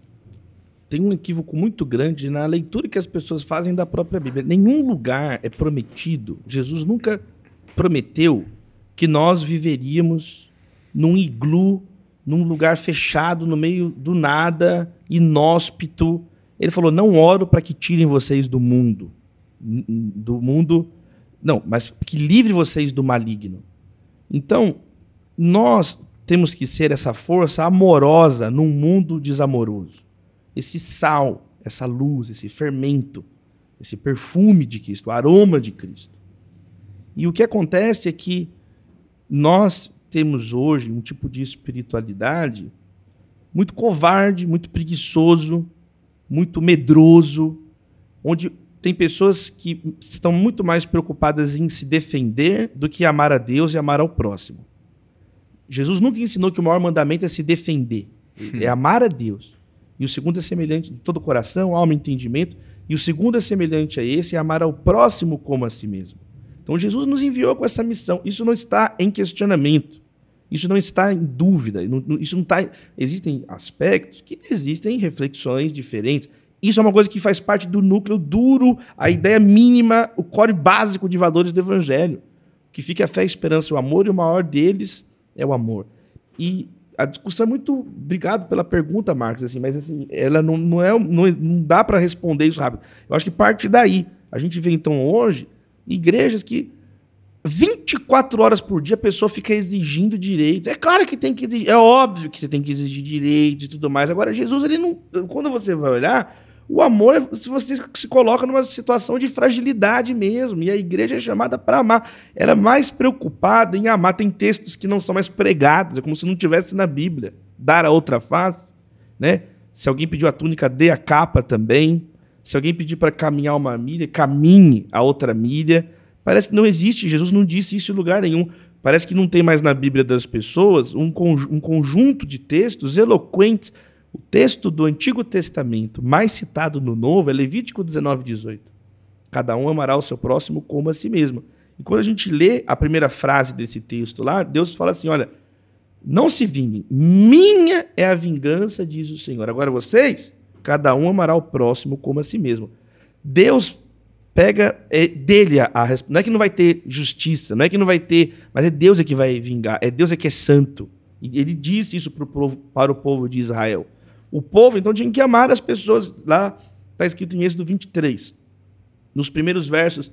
tem um equívoco muito grande na leitura que as pessoas fazem da própria Bíblia. Nenhum lugar é prometido. Jesus nunca prometeu que nós viveríamos num iglu, num lugar fechado, no meio do nada, inóspito. Ele falou, não oro para que tirem vocês do mundo. Não, mas que livre vocês do maligno. Então, nós temos que ser essa força amorosa num mundo desamoroso. Esse sal, essa luz, esse fermento, esse perfume de Cristo, o aroma de Cristo. E o que acontece é que nós temos hoje um tipo de espiritualidade muito covarde, muito preguiçoso, muito medroso, onde tem pessoas que estão muito mais preocupadas em se defender do que amar a Deus e amar ao próximo. Jesus nunca ensinou que o maior mandamento é se defender, é amar a Deus. E o segundo é semelhante de todo o coração, alma e entendimento. E o segundo é semelhante a esse, é amar ao próximo como a si mesmo. Então Jesus nos enviou com essa missão. Isso não está em questionamento. Isso não está em dúvida. Isso não está. Existem aspectos que existem reflexões diferentes. Isso é uma coisa que faz parte do núcleo duro, a ideia mínima, o core básico de valores do Evangelho. Que fica a fé, a esperança e o amor, e o maior deles é o amor. E a discussão é muito... Obrigado pela pergunta, Marcos, assim, mas assim, ela não dá para responder isso rápido. Eu acho que parte daí. A gente vê, então, hoje, igrejas que 24 horas por dia a pessoa fica exigindo direitos. É claro que tem que exigir, é óbvio que você tem que exigir direitos e tudo mais. Agora, Jesus, ele não... Quando você vai olhar, o amor é se você se coloca numa situação de fragilidade mesmo. E a igreja é chamada para amar. Ela é mais preocupada em amar. Tem textos que não são mais pregados, é como se não tivesse na Bíblia. Dar a outra face, né? Se alguém pediu a túnica, dê a capa também. Se alguém pedir para caminhar uma milha, caminhe a outra milha. Parece que não existe. Jesus não disse isso em lugar nenhum. Parece que não tem mais na Bíblia das pessoas um conjunto de textos eloquentes. O texto do Antigo Testamento mais citado no Novo é Levítico 19:18. Cada um amará o seu próximo como a si mesmo. E quando a gente lê a primeira frase desse texto lá, Deus fala assim, olha, não se vinguem, minha é a vingança, diz o Senhor. Agora vocês, cada um amará o próximo como a si mesmo. Deus pega dele a resposta. Não é que não vai ter justiça, não é que não vai ter, mas é Deus é que vai vingar, é Deus é que é santo. E ele disse isso para o povo de Israel. O povo, então, tinha que amar as pessoas. Lá está escrito em Êxodo 23. Nos primeiros versos,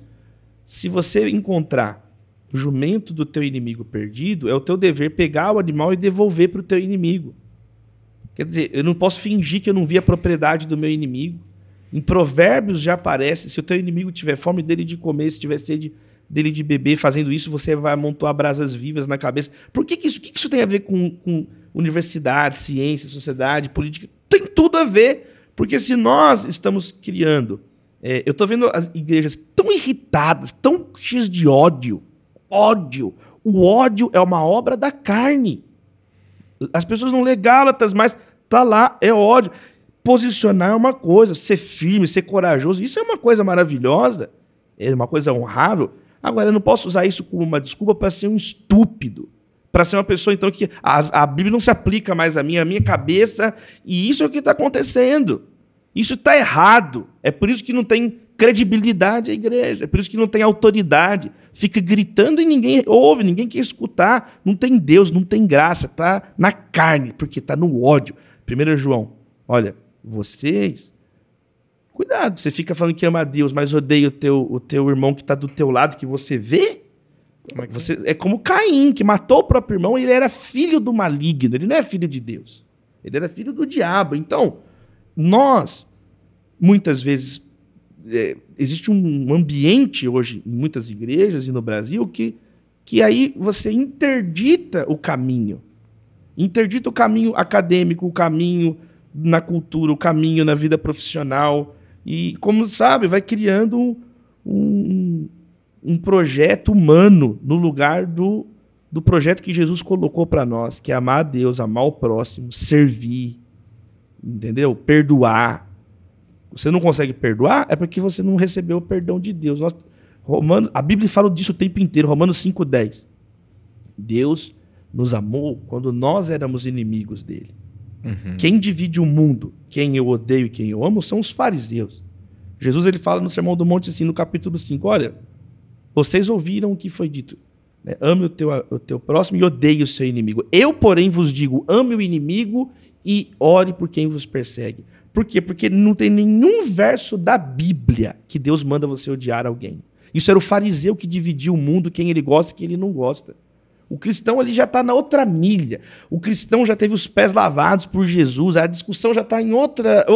se você encontrar o jumento do teu inimigo perdido, é o teu dever pegar o animal e devolver para o teu inimigo. Quer dizer, eu não posso fingir que eu não vi a propriedade do meu inimigo. Em Provérbios já aparece, se o teu inimigo tiver fome dele de comer, se tiver sede, dele de bebê fazendo isso, você vai amontoar brasas vivas na cabeça. Por que isso tem a ver com universidade, ciência, sociedade, política? Tem tudo a ver. Porque se nós estamos criando... eu estou vendo as igrejas tão irritadas, tão cheias de ódio. Ódio. O ódio é uma obra da carne. As pessoas não lê Gálatas, mas tá lá, é ódio. Posicionar é uma coisa, ser firme, ser corajoso, isso é uma coisa maravilhosa, é uma coisa honrável. Agora, eu não posso usar isso como uma desculpa para ser um estúpido, para ser uma pessoa, então, que a Bíblia não se aplica mais a minha cabeça, e isso é o que está acontecendo. Isso está errado. É por isso que não tem credibilidade a igreja, é por isso que não tem autoridade. Fica gritando e ninguém ouve, ninguém quer escutar. Não tem Deus, não tem graça, está na carne, porque está no ódio. 1 João, olha, vocês... Cuidado, você fica falando que ama a Deus, mas odeia o teu irmão que está do teu lado, que você vê. É como Caim, que matou o próprio irmão, e ele era filho do maligno, ele não é filho de Deus. Ele era filho do diabo. Então, nós, muitas vezes, existe um ambiente hoje em muitas igrejas e no Brasil que aí você interdita o caminho. Interdita o caminho acadêmico, o caminho na cultura, o caminho na vida profissional. E, como sabe, vai criando um projeto humano no lugar do projeto que Jesus colocou para nós, que é amar a Deus, amar o próximo, servir, entendeu? Perdoar. Você não consegue perdoar? É porque você não recebeu o perdão de Deus. A Bíblia fala disso o tempo inteiro, Romanos 5,10. Deus nos amou quando nós éramos inimigos dele. Uhum. Quem divide o mundo, quem eu odeio e quem eu amo, são os fariseus. Jesus ele fala no Sermão do Monte, assim, no capítulo 5, olha, vocês ouviram o que foi dito, né? Ame o teu próximo e odeie o seu inimigo. Eu, porém, vos digo, ame o inimigo e ore por quem vos persegue. Por quê? Porque não tem nenhum verso da Bíblia que Deus manda você odiar alguém. Isso era o fariseu que dividia o mundo, quem ele gosta e quem ele não gosta. O cristão ali já está na outra milha. O cristão já teve os pés lavados por Jesus. A discussão já está em outra.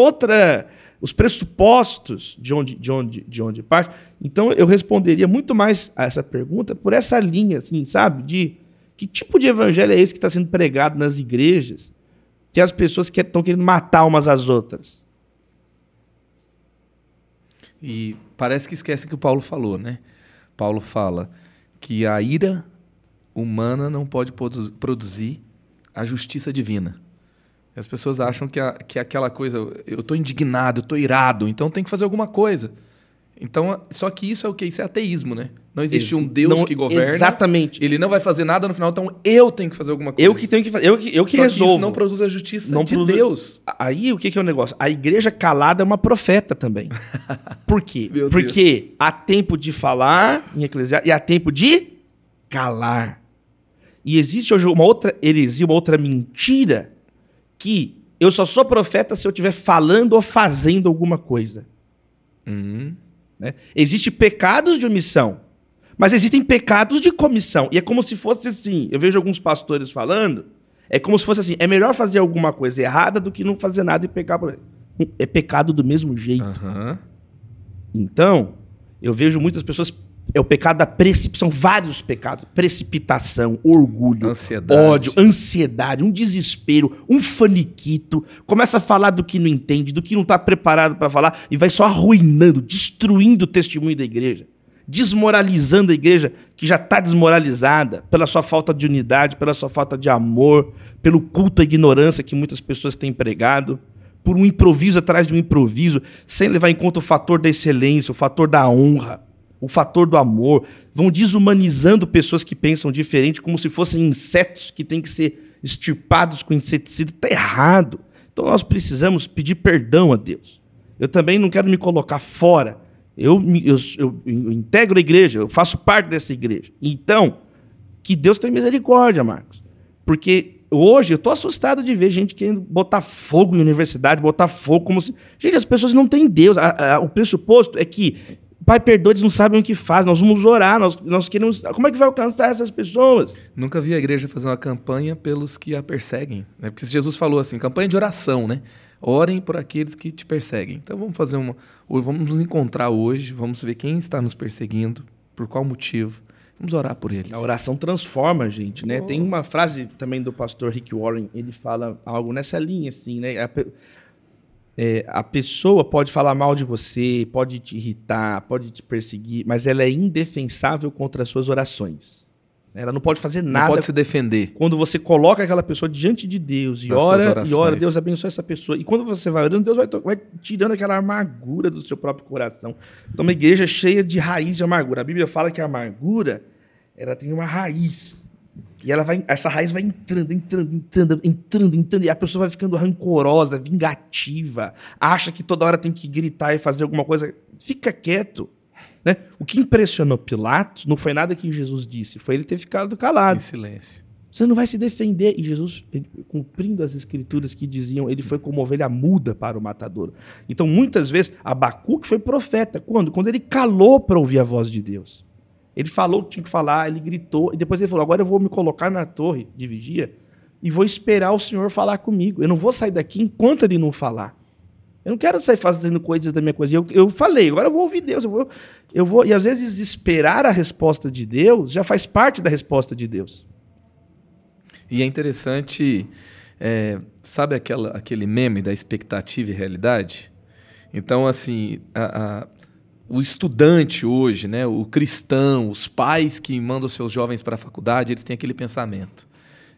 Os pressupostos de onde parte. Então eu responderia muito mais a essa pergunta por essa linha, assim, sabe? De que tipo de evangelho é esse que está sendo pregado nas igrejas que as pessoas estão querendo matar umas às outras? E parece que esquece que o Paulo falou, né? Paulo fala que a ira humana não pode produzir a justiça divina. As pessoas acham que aquela coisa, eu estou indignado, eu estou irado, então tem que fazer alguma coisa. Então, só que isso é o quê? Isso é ateísmo, né? Não existe um Deus que governa. Exatamente. Ele não vai fazer nada no final, então eu tenho que fazer alguma coisa. Eu que tenho que fazer, eu que só resolvo. Que isso não produz a justiça de Deus. Aí o que é o negócio? A igreja calada é uma profeta também. Por quê? Porque há tempo de falar em Eclesiastes e há tempo de calar. E existe hoje uma outra heresia, uma outra mentira, que eu só sou profeta se eu estiver falando ou fazendo alguma coisa. Né? Existem pecados de omissão, mas existem pecados de comissão. E é como se fosse assim, eu vejo alguns pastores falando, é como se fosse assim, é melhor fazer alguma coisa errada do que não fazer nada e pecar. É pecado do mesmo jeito. Uhum. Então, eu vejo muitas pessoas... É o pecado da precipitação, vários pecados. Precipitação, orgulho, ódio, ansiedade, um desespero, um faniquito. Começa a falar do que não entende, do que não está preparado para falar e vai só arruinando, destruindo o testemunho da igreja. Desmoralizando a igreja que já está desmoralizada pela sua falta de unidade, pela sua falta de amor, pelo culto à ignorância que muitas pessoas têm pregado, por um improviso atrás de um improviso, sem levar em conta o fator da excelência, o fator da honra, o fator do amor. Vão desumanizando pessoas que pensam diferente como se fossem insetos que têm que ser extirpados com inseticida. Está errado. Então nós precisamos pedir perdão a Deus. Eu também não quero me colocar fora. Eu integro a igreja, eu faço parte dessa igreja. Então, que Deus tenha misericórdia, Marcos. Porque hoje eu estou assustado de ver gente querendo botar fogo em universidade, botar fogo como se... Gente, as pessoas não têm Deus. O pressuposto é que Pai, perdoa, eles não sabem o que faz. Nós vamos orar, nós queremos... Como é que vai alcançar essas pessoas? Nunca vi a igreja fazer uma campanha pelos que a perseguem, né? Porque Jesus falou assim, campanha de oração, né? Orem por aqueles que te perseguem. Então vamos fazer vamos nos encontrar hoje, vamos ver quem está nos perseguindo, Por qual motivo? Vamos orar por eles. A oração transforma a gente, né? Tem uma frase também do pastor Rick Warren, ele fala algo nessa linha, assim, né? A pessoa pode falar mal de você, pode te irritar, pode te perseguir, mas ela é indefensável contra as suas orações. Ela não pode fazer nada. Não pode se defender. Quando você coloca aquela pessoa diante de Deus e ora, Deus abençoa essa pessoa. E quando você vai orando, Deus vai tirando aquela amargura do seu próprio coração. Então, uma igreja cheia de raiz de amargura. A Bíblia fala que a amargura, ela tem uma raiz. E essa raiz vai entrando. E a pessoa vai ficando rancorosa, vingativa. Acha que toda hora tem que gritar e fazer alguma coisa. Fica quieto. Né? O que impressionou Pilatos não foi nada que Jesus disse, foi ele ter ficado calado. Em silêncio. Você não vai se defender. E Jesus, cumprindo as escrituras que diziam, ele foi como ovelha muda para o matadouro. Então, muitas vezes, Abacuque foi profeta. Quando? Quando ele calou para ouvir a voz de Deus. Ele falou o que tinha que falar, ele gritou, e depois ele falou, agora eu vou me colocar na torre de vigia e vou esperar o Senhor falar comigo. Eu não vou sair daqui enquanto ele não falar. Eu não quero sair fazendo coisas da minha coisa. Eu falei, agora eu vou ouvir Deus. Eu vou. E às vezes esperar a resposta de Deus já faz parte da resposta de Deus. E é interessante, sabe aquele meme da expectativa e realidade? Então, assim, o estudante hoje, né, o cristão, os pais que mandam seus jovens para a faculdade, eles têm aquele pensamento.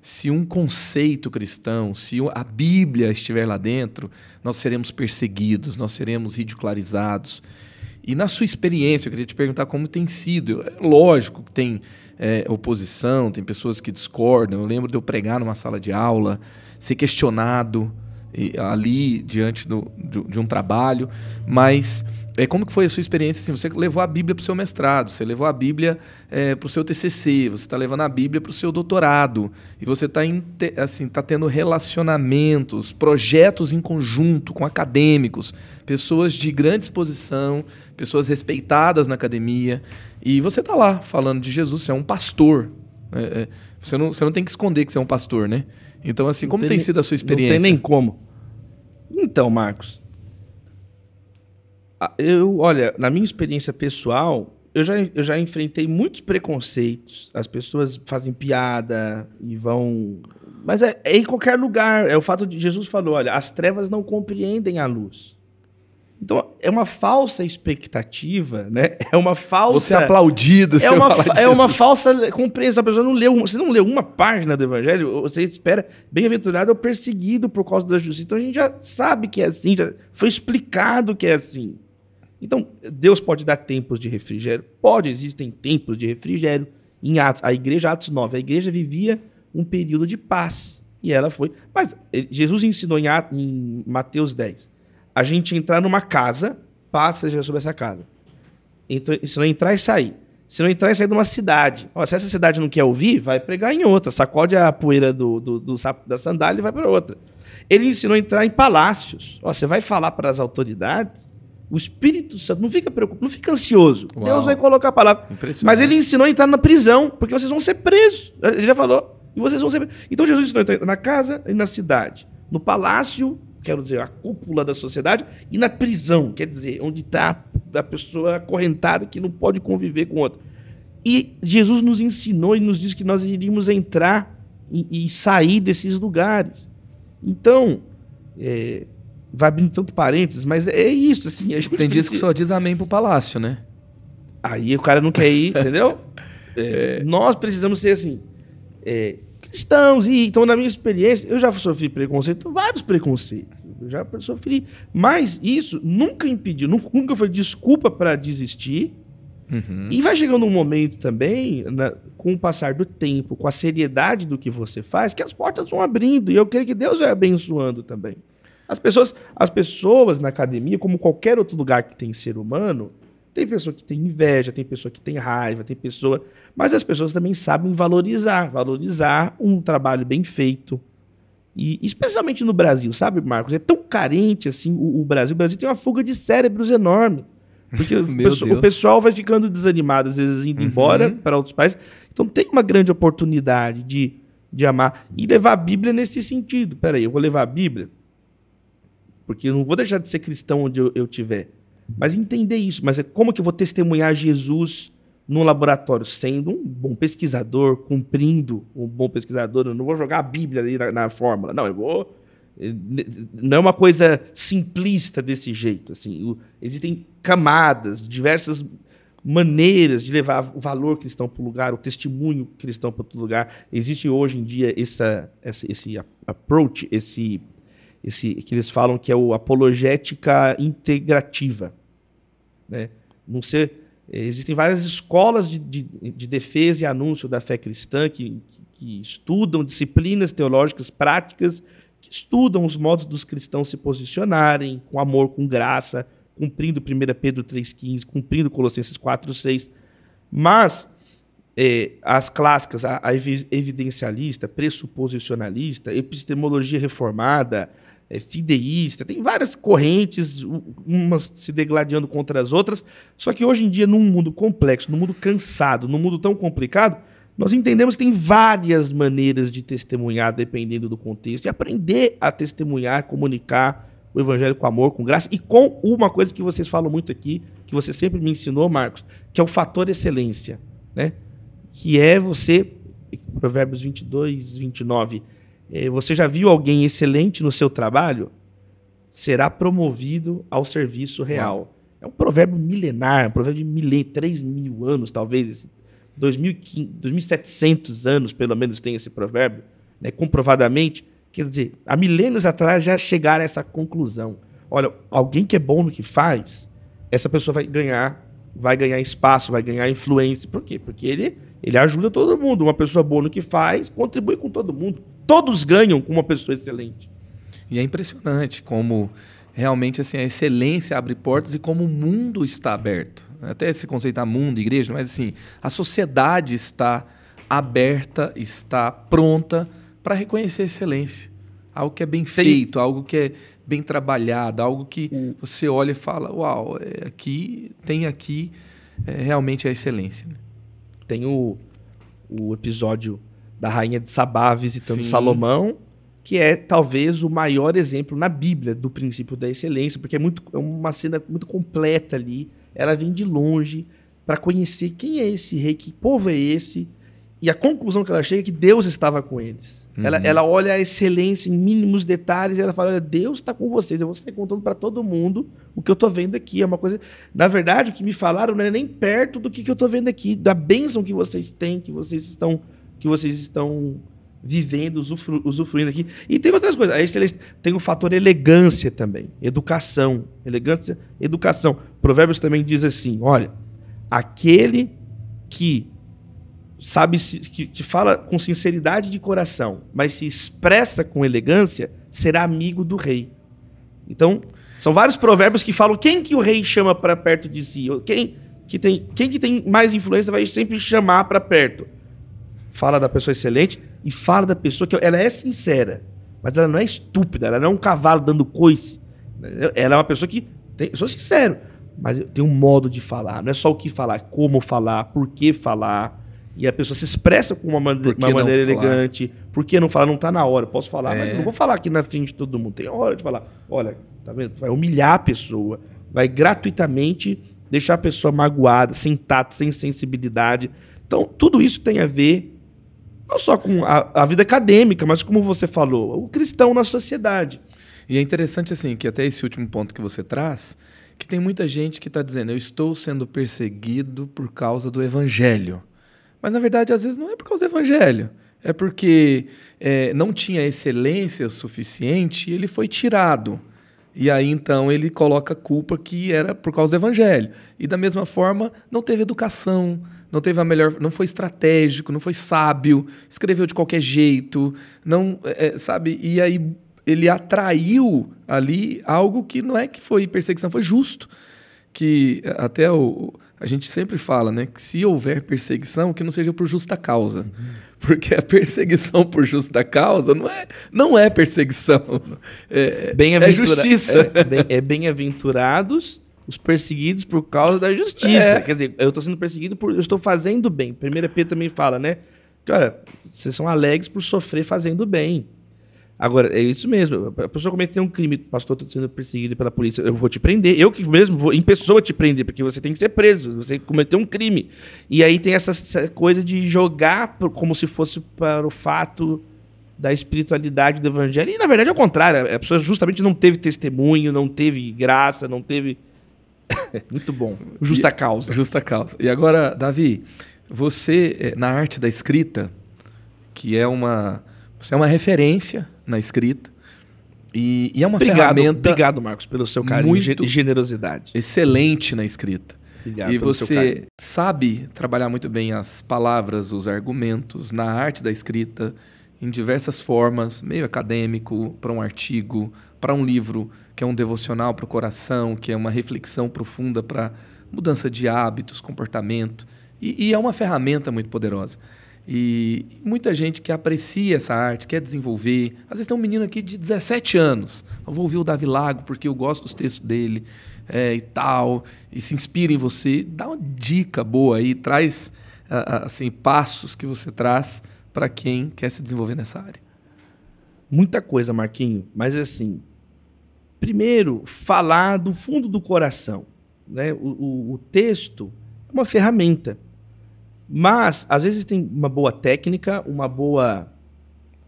Se um conceito cristão, se a Bíblia estiver lá dentro, nós seremos perseguidos, nós seremos ridicularizados. E na sua experiência, eu queria te perguntar como tem sido. É lógico que tem oposição, tem pessoas que discordam. Eu lembro de eu pregar numa sala de aula, ser questionado ali diante de um trabalho, mas... Como que foi a sua experiência? Assim, você levou a Bíblia para o seu mestrado, você levou a Bíblia para o seu TCC, você está levando a Bíblia para o seu doutorado, e você está tendo relacionamentos, projetos em conjunto com acadêmicos, pessoas de grande exposição, pessoas respeitadas na academia, e você está lá falando de Jesus, você é um pastor. Você não tem que esconder que você é um pastor, né? Então, assim, como tem sido a sua experiência? Não tem nem como. Então, Marcos... Olha, na minha experiência pessoal, eu já enfrentei muitos preconceitos. As pessoas fazem piada e vão... Mas é em qualquer lugar. É o fato de Jesus falou, olha, as trevas não compreendem a luz. Então, é uma falsa expectativa, né? É uma falsa... Você é aplaudido, é uma falsa compreensão. A pessoa não leu... Você não leu uma página do Evangelho, você espera, bem-aventurado ou perseguido por causa da justiça. Então, a gente já sabe que é assim, já foi explicado que é assim. Então, Deus pode dar tempos de refrigério? Pode, existem tempos de refrigério. Em Atos, a igreja, Atos 9, a igreja vivia um período de paz. E ela foi... Mas Jesus ensinou em Mateus 10, a gente entrar numa casa, paz seja sobre essa casa. Ensinou a entrar e sair. Se não entrar e sair de uma cidade. Se essa cidade não quer ouvir, vai pregar em outra. Sacode a poeira da sandália e vai para outra. Ele ensinou a entrar em palácios. Você vai falar para as autoridades... O Espírito Santo, não fica preocupado, não fica ansioso. Uau. Deus vai colocar a palavra. Mas ele ensinou a entrar na prisão, porque vocês vão ser presos. Ele já falou. E vocês vão ser presos. Então Jesus ensinou a entrar na casa e na cidade. No palácio, quero dizer, a cúpula da sociedade, e na prisão, quer dizer, onde está a pessoa acorrentada que não pode conviver com outra. E Jesus nos ensinou e nos disse que nós iríamos entrar e sair desses lugares. Então... vai abrindo tanto parênteses, mas é isso, assim. A gente tem dias que só diz amém pro palácio, né? Aí o cara não quer ir, entendeu? Nós precisamos ser, assim, cristãos. Então, na minha experiência, eu já sofri preconceito, vários preconceitos. Eu já sofri. Mas isso nunca impediu, nunca foi desculpa para desistir. Uhum. E vai chegando um momento também, com o passar do tempo, com a seriedade do que você faz, que as portas vão abrindo. E eu creio que Deus vai abençoando também. As pessoas na academia, como qualquer outro lugar que tem ser humano, tem pessoa que tem inveja, tem pessoa que tem raiva, tem pessoa... Mas as pessoas também sabem valorizar um trabalho bem feito. E especialmente no Brasil, sabe, Marcos? É tão carente assim o Brasil. O Brasil tem uma fuga de cérebros enorme. Porque o pessoal vai ficando desanimado, às vezes indo embora para outros países. Então tem uma grande oportunidade de amar e levar a Bíblia nesse sentido. Peraí, eu vou levar a Bíblia porque eu não vou deixar de ser cristão onde eu estiver. Mas entender isso. Mas como que eu vou testemunhar Jesus no laboratório sendo um bom pesquisador, cumprindo um bom pesquisador. Eu não vou jogar a Bíblia ali na fórmula. Não, eu vou... Não é uma coisa simplista desse jeito. Assim, existem camadas, diversas maneiras de levar o valor cristão para o lugar, o testemunho cristão para outro lugar. Existe hoje em dia esse approach, esse que eles falam que é o apologética integrativa. Né? Não ser... Existem várias escolas de defesa e anúncio da fé cristã que estudam disciplinas teológicas práticas, que estudam os modos dos cristãos se posicionarem com amor, com graça, cumprindo 1 Pedro 3,15, cumprindo Colossenses 4,6. Mas as clássicas, a evidencialista, pressuposicionalista, epistemologia reformada, fideísta, tem várias correntes, umas se degladiando contra as outras, só que hoje em dia, num mundo complexo, num mundo cansado, num mundo tão complicado, nós entendemos que tem várias maneiras de testemunhar, dependendo do contexto, e aprender a testemunhar, comunicar o evangelho com amor, com graça, e com uma coisa que vocês falam muito aqui, que você sempre me ensinou, Marcos, que é o fator excelência, né? Que é você, Provérbios 22, 29, você já viu alguém excelente no seu trabalho? Será promovido ao serviço real. É um provérbio milenar, um provérbio de 3.000 anos, talvez, 2.700 anos, pelo menos, tem esse provérbio, né, comprovadamente. Quer dizer, há milênios atrás já chegaram a essa conclusão. Olha, alguém que é bom no que faz, essa pessoa vai ganhar espaço, vai ganhar influência. Por quê? Porque ele ajuda todo mundo. Uma pessoa boa no que faz, contribui com todo mundo. Todos ganham com uma pessoa excelente. E é impressionante como realmente assim, a excelência abre portas e como o mundo está aberto. Até se conceitar mundo, igreja, mas assim, a sociedade está aberta, está pronta para reconhecer a excelência. Algo que é bem feito, algo que é bem trabalhado, algo que você olha e fala, uau, tem aqui realmente a excelência. Né? Tem o episódio da rainha de Sabá visitando Sim. Salomão, que é talvez o maior exemplo na Bíblia do princípio da excelência, porque é uma cena muito completa ali. Ela vem de longe para conhecer quem é esse rei, que povo é esse, e a conclusão que ela chega é que Deus estava com eles. Uhum. Ela olha a excelência em mínimos detalhes e ela fala, Deus está com vocês, eu vou sair contando para todo mundo o que eu estou vendo aqui. É uma coisa... Na verdade, o que me falaram não é nem perto do que eu estou vendo aqui, da bênção que vocês têm, que vocês estão vivendo, usufruindo aqui. E tem outras coisas. A excelência tem o fator elegância também. Educação. Elegância, educação. Provérbios também diz assim, olha, aquele que sabe, que fala com sinceridade de coração, mas se expressa com elegância, será amigo do rei. Então, são vários provérbios que falam quem que o rei chama para perto de si. Quem que tem mais influência vai sempre chamar para perto. Fala da pessoa excelente e fala da pessoa que ela é sincera, mas ela não é estúpida, ela não é um cavalo dando coice. Ela é uma pessoa que eu sou sincero, mas tem um modo de falar, não é só o que falar, como falar, por que falar. E a pessoa se expressa com uma maneira elegante. Por que não falar? Não está na hora. Eu posso falar, mas eu não vou falar aqui na frente de todo mundo. Tem hora de falar. Olha, tá vendo? Vai humilhar a pessoa, vai gratuitamente deixar a pessoa magoada, sem tato, sem sensibilidade. Então, tudo isso tem a ver não só com a vida acadêmica, mas como você falou, o cristão na sociedade. E é interessante assim que até esse último ponto que você traz, que tem muita gente que está dizendo, eu estou sendo perseguido por causa do evangelho. Mas, na verdade, às vezes não é por causa do evangelho. É porque não tinha excelência suficiente e ele foi tirado. E aí, então, ele coloca a culpa que era por causa do evangelho. E, da mesma forma, não teve educação, não teve não foi estratégico, não foi sábio, escreveu de qualquer jeito, não, sabe? E aí ele atraiu ali algo que não é que foi perseguição, foi justo. Que até a gente sempre fala, né, que se houver perseguição, que não seja por justa causa. Uhum. Porque a perseguição por justa causa não é perseguição. É justiça. Bem-aventurados os perseguidos por causa da justiça. Quer dizer, eu estou sendo perseguido eu estou fazendo bem. 1 Pedro também fala, né? Que, olha, vocês são alegres por sofrer fazendo bem. Agora, é isso mesmo. A pessoa cometeu um crime, pastor, estou sendo perseguido pela polícia, eu vou te prender. Eu que mesmo vou, em pessoa, te prender, porque você tem que ser preso. Você cometeu um crime. E aí tem essa coisa de jogar como se fosse para o fato da espiritualidade do evangelho. E, na verdade, é o contrário. A pessoa justamente não teve testemunho, não teve graça, não teve... Muito bom. Justa causa. Justa causa. E agora, Davi, você, na arte da escrita, que é uma... Você é uma referência na escrita e é uma ferramenta... Obrigado, Marcos, pelo seu carinho e generosidade. Excelente na escrita. Obrigado e pelo seu carinho. você sabe trabalhar muito bem as palavras, os argumentos na arte da escrita, em diversas formas, meio acadêmico, para um artigo, para um livro que é um devocional para o coração, que é uma reflexão profunda para mudança de hábitos, comportamento. E é uma ferramenta muito poderosa. E muita gente que aprecia essa arte, quer desenvolver. Às vezes tem um menino aqui de 17 anos. Eu vou ouvir o Davi Lago porque eu gosto dos textos dele e tal. E se inspira em você. Dá uma dica boa aí. Traz assim, passos que você traz para quem quer se desenvolver nessa área. Muita coisa, Marquinho. Mas assim, primeiro, falar do fundo do coração. Né? O texto é uma ferramenta. Mas, às vezes, tem uma boa técnica, uma boa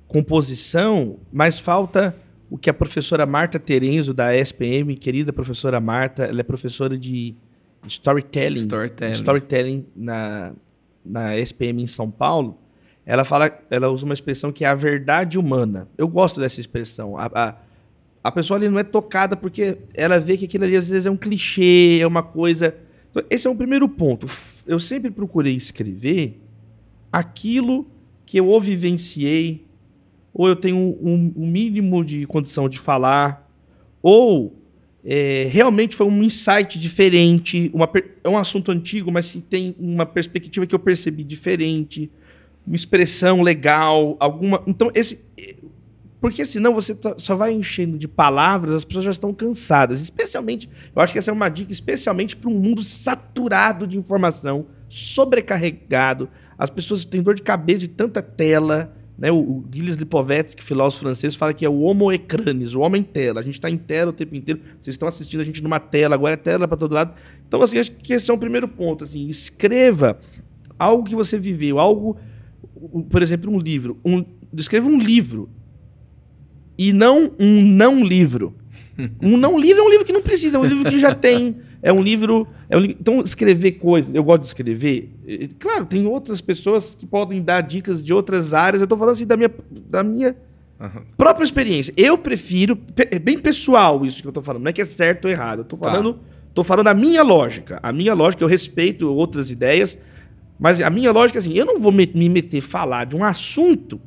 composição, mas falta o que a professora Marta Terenzo, da SPM, querida professora Marta, ela é professora de storytelling na SPM em São Paulo. Ela usa uma expressão que é a verdade humana. Eu gosto dessa expressão. A pessoa ali não é tocada porque ela vê que aquilo ali, às vezes, é um clichê, é uma coisa... Então, esse é um primeiro ponto. Eu sempre procurei escrever aquilo que eu ou vivenciei, ou eu tenho um mínimo de condição de falar, ou realmente foi um insight diferente, é um assunto antigo, mas se tem uma perspectiva que eu percebi diferente, uma expressão legal, alguma... Então, porque senão você só vai enchendo de palavras, as pessoas já estão cansadas. Especialmente, eu acho que essa é uma dica, especialmente para um mundo saturado de informação, sobrecarregado. As pessoas têm dor de cabeça de tanta tela. Né? O Gilles Lipovetsky, filósofo francês, fala que é o homo ecranes, o homem tela. A gente está em tela o tempo inteiro. Vocês estão assistindo a gente numa tela, agora é tela para todo lado. Então, assim, acho que esse é o primeiro ponto. Assim, escreva algo que você viveu, algo, por exemplo, um livro. Escreva um livro. E não um não livro. Um não livro é um livro que não precisa, é um livro que já tem. Então, escrever coisas. Eu gosto de escrever. Claro, tem outras pessoas que podem dar dicas de outras áreas. Eu estou falando assim da minha própria experiência. Eu prefiro. É bem pessoal isso que eu estou falando. Não é que é certo ou errado. Eu estou falando da minha lógica. A minha lógica, eu respeito outras ideias. Mas a minha lógica é assim: eu não vou me meter a falar de um assunto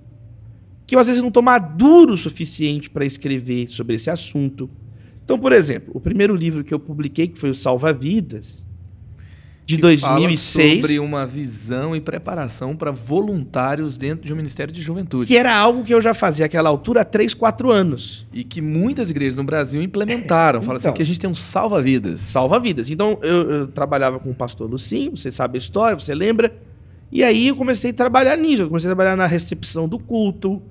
que eu, às vezes, não estou maduro o suficiente para escrever sobre esse assunto. Então, por exemplo, o primeiro livro que eu publiquei, que foi o Salva-Vidas, de 2006... Fala sobre uma visão e preparação para voluntários dentro de um Ministério de Juventude. Que era algo que eu já fazia àquela altura há 3, 4 anos. E que muitas igrejas no Brasil implementaram. Fala assim, que a gente tem um salva-vidas. Salva-vidas. Então, eu trabalhava com o pastor Lucinho, você sabe a história, você lembra? E aí eu comecei a trabalhar nisso. Eu comecei a trabalhar na recepção do culto,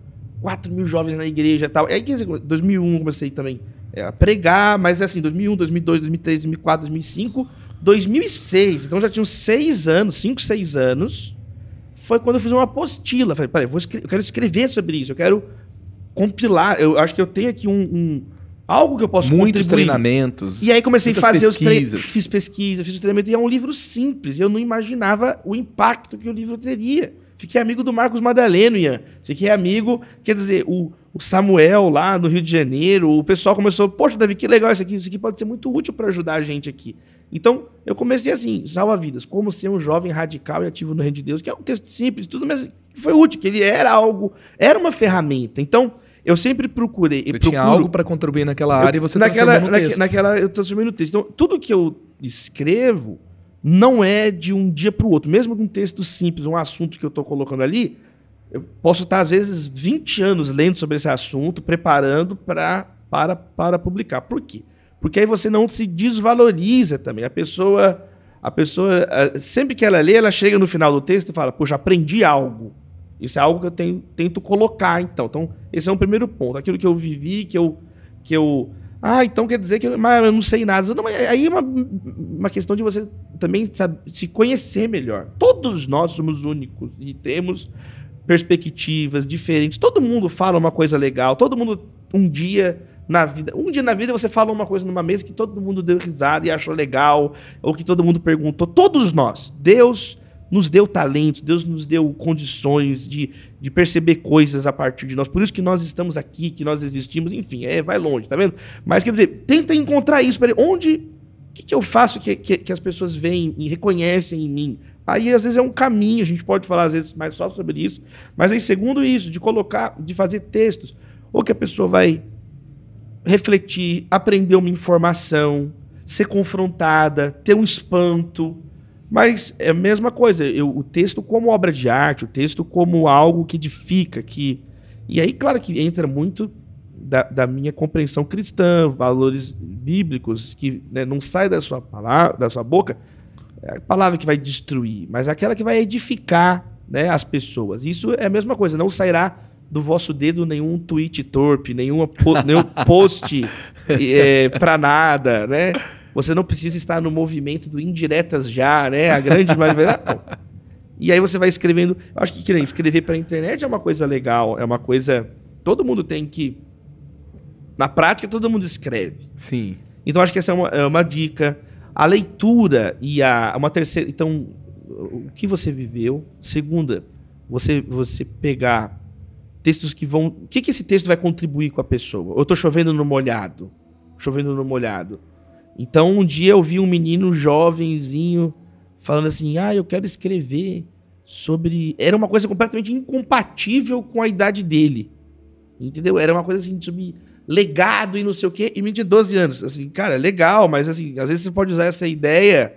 4 mil jovens na igreja e tal. E aí, em 2001, comecei também a pregar, mas assim, 2001, 2002, 2003, 2004, 2005, 2006. Então já tinham 6 anos, 5, 6 anos. Foi quando eu fiz uma apostila. Falei, peraí, eu quero escrever sobre isso, eu quero compilar. Eu acho que eu tenho aqui algo que eu posso muitos contribuir. Treinamentos. E aí comecei a fazer pesquisas. Fiz pesquisa, fiz o treinamento. E é um livro simples. Eu não imaginava o impacto que o livro teria. Fiquei amigo do Marcos Madaleno, Ian. Fiquei amigo, quer dizer, o Samuel lá no Rio de Janeiro. O pessoal começou, poxa, Davi, que legal isso aqui pode ser muito útil para ajudar a gente aqui. Então, eu comecei assim, Salva-Vidas, como ser um jovem radical e ativo no reino de Deus, que é um texto simples, tudo, mas foi útil, que ele era uma ferramenta. Então, eu sempre procurei... Você tinha algo para contribuir naquela área e você transformou no texto. Eu transformei no texto. Então, tudo que eu escrevo não é de um dia para o outro. Mesmo com um texto simples, um assunto que eu estou colocando ali, eu posso estar, às vezes, 20 anos lendo sobre esse assunto, preparando para publicar. Por quê? Porque aí você não se desvaloriza também. A pessoa, sempre que ela lê, ela chega no final do texto e fala, poxa, aprendi algo. Isso é algo que eu tento colocar, então. Então, esse é um primeiro ponto. Aquilo que eu vivi, que eu então quer dizer que eu não sei nada. Não, aí é uma questão de você também, sabe, se conhecer melhor. Todos nós somos únicos e temos perspectivas diferentes. Todo mundo fala uma coisa legal. Todo mundo, um dia na vida você fala uma coisa numa mesa que todo mundo deu risada e achou legal, ou que todo mundo perguntou. Todos nós. Deus nos deu talentos, Deus nos deu condições de perceber coisas a partir de nós. Por isso que nós estamos aqui, que nós existimos, enfim, vai longe, tá vendo? Mas, quer dizer, tenta encontrar isso. O que eu faço que as pessoas veem e reconhecem em mim? Aí, às vezes, é um caminho, a gente pode falar, às vezes, mais só sobre isso. Mas aí, segundo isso, de fazer textos, ou que a pessoa vai refletir, aprender uma informação, ser confrontada, ter um espanto. Mas é a mesma coisa, o texto como obra de arte, o texto como algo que edifica, e aí, claro que entra muito da minha compreensão cristã, valores bíblicos, que, né, não sai da sua boca a palavra que vai destruir, mas aquela que vai edificar, né, as pessoas. Isso é a mesma coisa, não sairá do vosso dedo nenhum tweet torpe, nenhum post pra nada, né? Você não precisa estar no movimento do indiretas já, né? A grande maioria. E aí você vai escrevendo. Acho que escrever para a internet é uma coisa legal, é uma coisa. Todo mundo tem que. Na prática, todo mundo escreve. Sim. Então acho que essa é uma dica. A leitura e uma terceira. Então, o que você viveu? Segunda, você pegar textos que vão. O que esse texto vai contribuir com a pessoa? Eu estou chovendo no molhado. Então, um dia eu vi um menino jovenzinho falando assim, eu quero escrever sobre... Era uma coisa completamente incompatível com a idade dele. Entendeu? Era uma coisa assim, sobre legado e não sei o quê, e menino de 12 anos. Assim, cara, legal, mas assim, às vezes você pode usar essa ideia,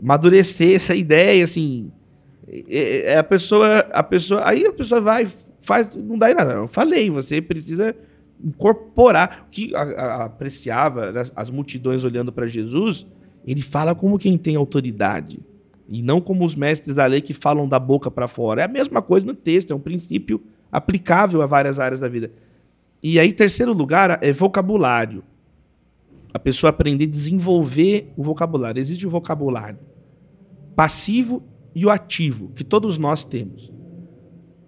amadurecer essa ideia, assim... Aí a pessoa vai, faz... Não dá em nada. Eu falei, você precisa... incorporar, o que apreciava, né, as multidões olhando para Jesus, ele fala como quem tem autoridade, e não como os mestres da lei que falam da boca para fora. É a mesma coisa no texto, é um princípio aplicável a várias áreas da vida. E aí, terceiro lugar, é vocabulário. A pessoa aprender a desenvolver o vocabulário. Existe o vocabulário passivo e o ativo, que todos nós temos.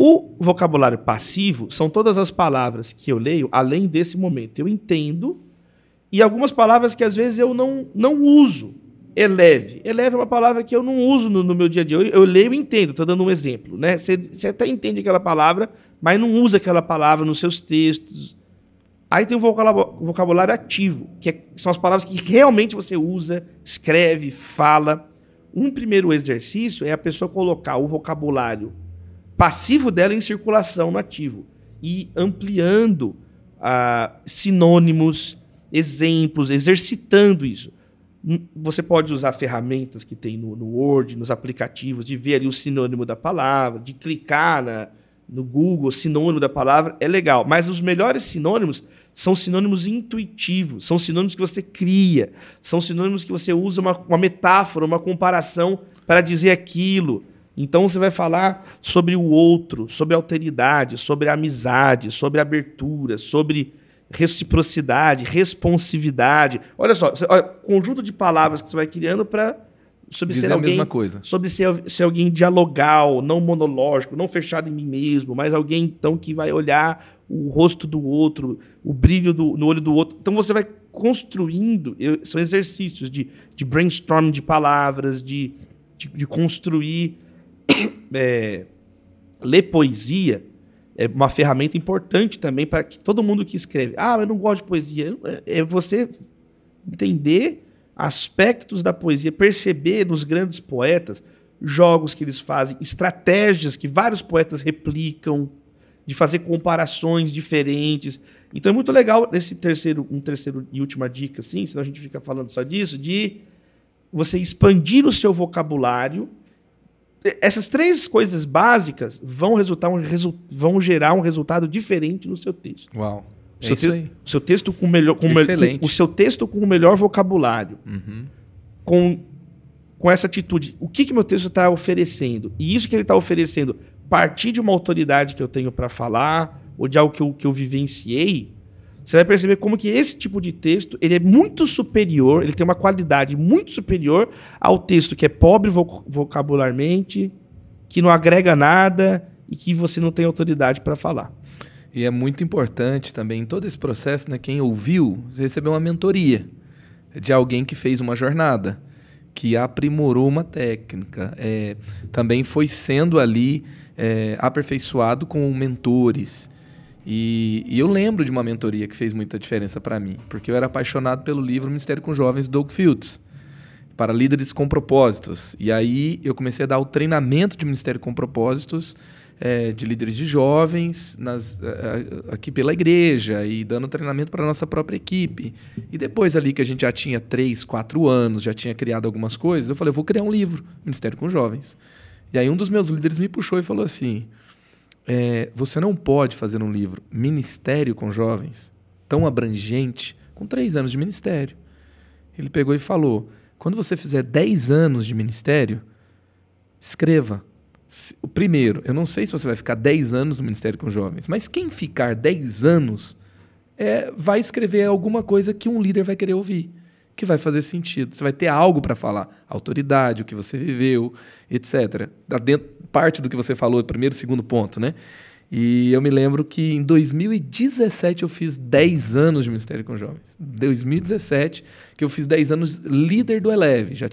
O vocabulário passivo são todas as palavras que eu leio além desse momento. Eu entendo, e algumas palavras que às vezes eu não uso. Eleve. Eleve é uma palavra que eu não uso no meu dia a dia. Eu leio e entendo, estou dando um exemplo, né? Você até entende aquela palavra, mas não usa aquela palavra nos seus textos. Aí tem o vocabulário ativo, são as palavras que realmente você usa, escreve, fala. Um primeiro exercício é a pessoa colocar o vocabulário passivo dela em circulação no ativo e ampliando sinônimos, exemplos, exercitando isso. Você pode usar ferramentas que tem no Word, nos aplicativos, de ver ali o sinônimo da palavra, de clicar no Google, sinônimo da palavra, é legal. Mas os melhores sinônimos são sinônimos intuitivos, são sinônimos que você cria, são sinônimos que você usa uma metáfora, uma comparação para dizer aquilo. Então você vai falar sobre o outro, sobre a alteridade, sobre a amizade, sobre a abertura, sobre reciprocidade, responsividade. Olha só, conjunto de palavras que você vai criando sobre dizer ser alguém, a mesma coisa. Sobre ser alguém dialogal, não monológico, não fechado em mim mesmo, mas alguém então que vai olhar o rosto do outro, o brilho no olho do outro. Então você vai construindo, são exercícios de brainstorming de palavras, de construir. Ler poesia é uma ferramenta importante também para que todo mundo que escreve, eu não gosto de poesia, é você entender aspectos da poesia, perceber nos grandes poetas jogos que eles fazem, estratégias que vários poetas replicam, de fazer comparações diferentes. Então é muito legal esse terceiro e última dica, assim, senão a gente fica falando só disso, de você expandir o seu vocabulário. Essas três coisas básicas vão gerar um resultado diferente no seu texto. Uau. O seu texto com o melhor vocabulário. Uhum. Com essa atitude. O que meu texto está oferecendo? E isso que ele está oferecendo partir de uma autoridade que eu tenho para falar, ou de algo que eu vivenciei, você vai perceber como que esse tipo de texto ele é muito superior, ele tem uma qualidade muito superior ao texto que é pobre vocabularmente, que não agrega nada e que você não tem autoridade para falar. E é muito importante também em todo esse processo, né, quem ouviu, você recebeu uma mentoria de alguém que fez uma jornada, que aprimorou uma técnica, também foi sendo ali aperfeiçoado com mentores. E eu lembro de uma mentoria que fez muita diferença para mim, porque eu era apaixonado pelo livro Ministério com Jovens, Doug Fields, para líderes com propósitos. E aí eu comecei a dar o treinamento de Ministério com Propósitos de líderes de jovens aqui pela igreja e dando treinamento para a nossa própria equipe. E depois ali que a gente já tinha 3, 4 anos, já tinha criado algumas coisas, eu falei, eu vou criar um livro, Ministério com Jovens. E aí um dos meus líderes me puxou e falou assim, você não pode fazer um livro Ministério com Jovens tão abrangente com 3 anos de ministério. Ele pegou e falou, quando você fizer 10 anos de ministério, escreva. O primeiro, eu não sei se você vai ficar 10 anos no Ministério com Jovens, mas quem ficar 10 anos vai escrever alguma coisa que um líder vai querer ouvir, que vai fazer sentido. Você vai ter algo para falar, autoridade, o que você viveu, etc. Parte do que você falou, primeiro e segundo ponto, né? E eu me lembro que em 2017 eu fiz 10 anos de Ministério com Jovens. 2017 que eu fiz 10 anos líder do Eleve. Já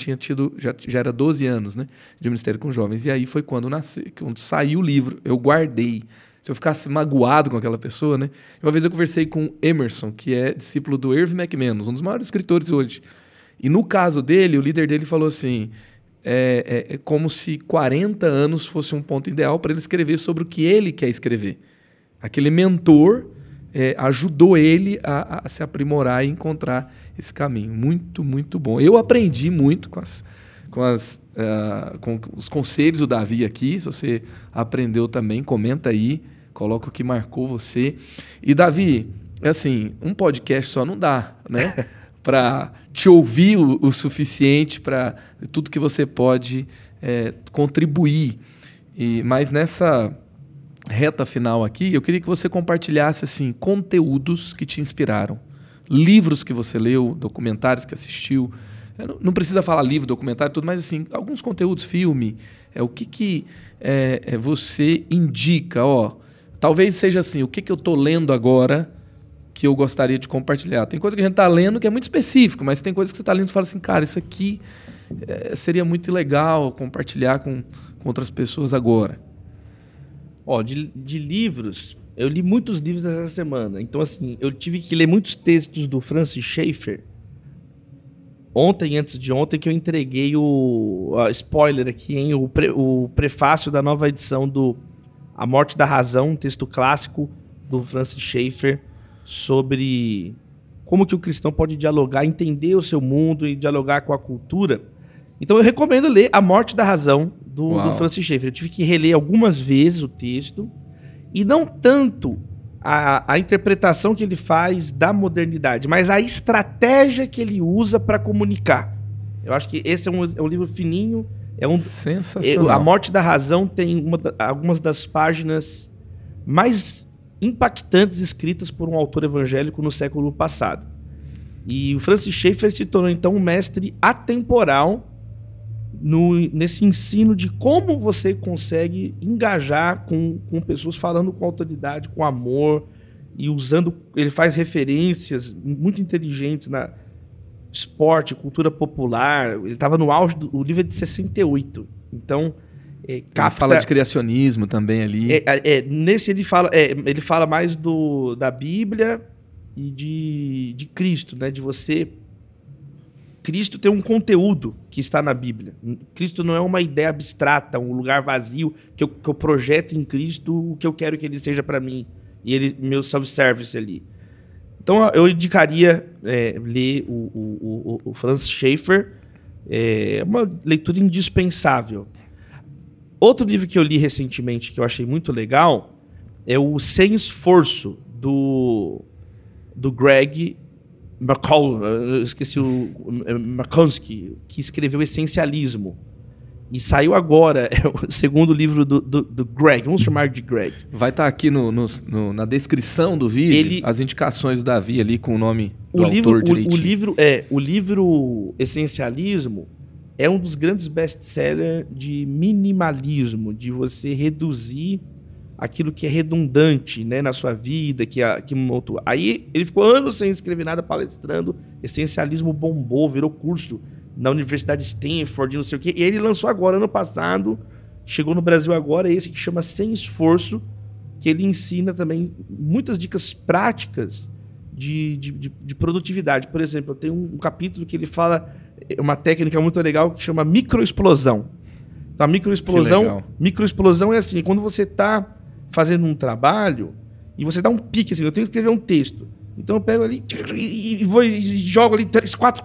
era 12 anos, né, de Ministério com Jovens. E aí foi quando saiu o livro, eu guardei. Se eu ficasse magoado com aquela pessoa, né? Uma vez eu conversei com Emerson, que é discípulo do Irv McManus, um dos maiores escritores hoje. E no caso dele, o líder dele falou assim, é como se 40 anos fosse um ponto ideal para ele escrever sobre o que ele quer escrever. Aquele mentor ajudou ele a se aprimorar e encontrar esse caminho. Muito, muito bom. Eu aprendi muito com os conselhos do Davi aqui. Se você aprendeu também, comenta aí, coloca o que marcou você. E, Davi, assim, um podcast só não dá, né? Para te ouvir o suficiente para tudo que você pode contribuir. Mas nessa reta final aqui, eu queria que você compartilhasse assim, conteúdos que te inspiraram. Livros que você leu, documentários que assistiu. Não precisa falar livro, documentário, tudo, mas assim, alguns conteúdos, filme. O que você indica? Talvez seja assim, o que eu estou lendo agora que eu gostaria de compartilhar. Tem coisa que a gente está lendo que é muito específico, mas tem coisa que você está lendo e você fala assim, cara, isso aqui seria muito legal compartilhar com outras pessoas agora. De livros, eu li muitos livros essa semana. Então, assim, eu tive que ler muitos textos do Francis Schaeffer. Ontem, antes de ontem, que eu entreguei spoiler aqui, hein? O prefácio da nova edição do A Morte da Razão, um texto clássico do Francis Schaeffer, sobre como que o cristão pode dialogar, entender o seu mundo e dialogar com a cultura. Então eu recomendo ler A Morte da Razão, do Francis Schaeffer. Eu tive que reler algumas vezes o texto, e não tanto a interpretação que ele faz da modernidade, mas a estratégia que ele usa para comunicar. Eu acho que esse é um livro fininho. Sensacional. A Morte da Razão tem algumas das páginas mais impactantes escritas por um autor evangélico no século passado. E o Francis Schaeffer se tornou, então, um mestre atemporal nesse ensino de como você consegue engajar com pessoas falando com autoridade, com amor, e usando... Ele faz referências muito inteligentes na esporte, cultura popular. Ele estava no auge o livro é de 68. Então... Ele fala de criacionismo também ali. Nesse ele fala mais da Bíblia e de Cristo, né? De você... Cristo tem um conteúdo que está na Bíblia. Cristo não é uma ideia abstrata, um lugar vazio que eu projeto em Cristo o que eu quero que ele seja para mim. E meu self-service ali. Então eu indicaria ler o Francis Schaeffer. É uma leitura indispensável. Outro livro que eu li recentemente que eu achei muito legal é o Sem Esforço, do Greg McCall, eu esqueci o McConskey, que escreveu Essencialismo. E saiu agora, é o segundo livro do Greg, vamos chamar de Greg. Vai estar aqui na descrição do vídeo as indicações do Davi ali com o nome do autor direitinho. O livro Essencialismo é um dos grandes best-sellers de minimalismo, de você reduzir aquilo que é redundante, né, na sua vida. Aí ele ficou anos sem escrever nada, palestrando, Essencialismo bombou, virou curso na Universidade de Stanford, não sei o quê. E ele lançou agora, ano passado, chegou no Brasil agora, esse que chama Sem Esforço, que ele ensina também muitas dicas práticas de produtividade. Por exemplo, tem um capítulo que ele fala uma técnica muito legal que chama microexplosão. Então, a microexplosão é assim, quando você está fazendo um trabalho e você dá um pique, assim, eu tenho que escrever um texto. Então eu pego ali e vou e jogo ali 3, 4,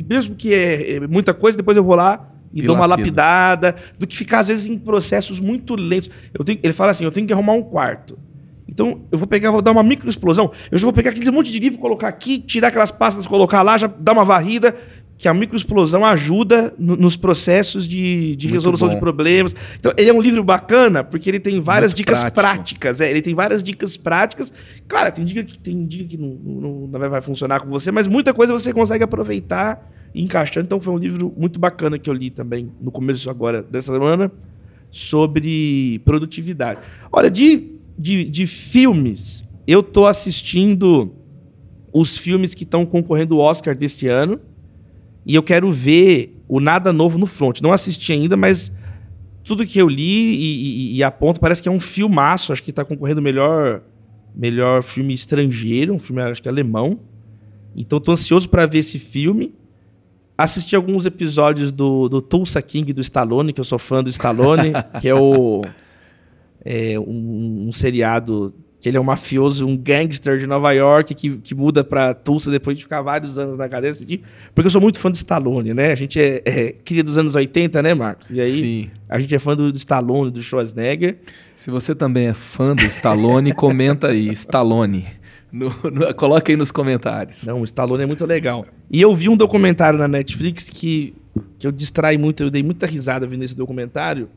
mesmo que é muita coisa, depois eu vou lá e dou uma lapidada, do que ficar às vezes em processos muito lentos. Ele fala assim, eu tenho que arrumar um quarto. Então eu vou dar uma microexplosão, eu já vou pegar aquele monte de livro, colocar aqui, tirar aquelas pastas, colocar lá, já dar uma varrida, que a microexplosão ajuda nos processos de resolução de problemas. Então, ele é um livro bacana, porque ele tem várias dicas práticas. Ele tem várias dicas práticas. Claro, tem dica que não vai funcionar com você, mas muita coisa você consegue aproveitar e encaixar. Então, foi um livro muito bacana que eu li também, no começo agora dessa semana, sobre produtividade. Olha, de filmes, eu tô assistindo os filmes que estão concorrendo ao Oscar desse ano. E eu quero ver o Nada Novo no Front. Não assisti ainda, mas tudo que eu li e aponto parece que é um filmaço. Acho que está concorrendo melhor filme estrangeiro, um filme acho que alemão. Então estou ansioso para ver esse filme. Assisti alguns episódios do Tulsa King do Stallone, que eu sou fã do Stallone, que é um seriado que ele é um mafioso, um gangster de Nova York que muda pra Tulsa depois de ficar vários anos na cadeia. Porque eu sou muito fã do Stallone, né? A gente é cria dos anos 80, né, Marcos? E aí sim, a gente é fã do Stallone, do Schwarzenegger. Se você também é fã do Stallone, comenta aí, Stallone. Coloca aí nos comentários. Não, o Stallone é muito legal. E eu vi um documentário na Netflix que eu distraí muito, eu dei muita risada vendo esse documentário,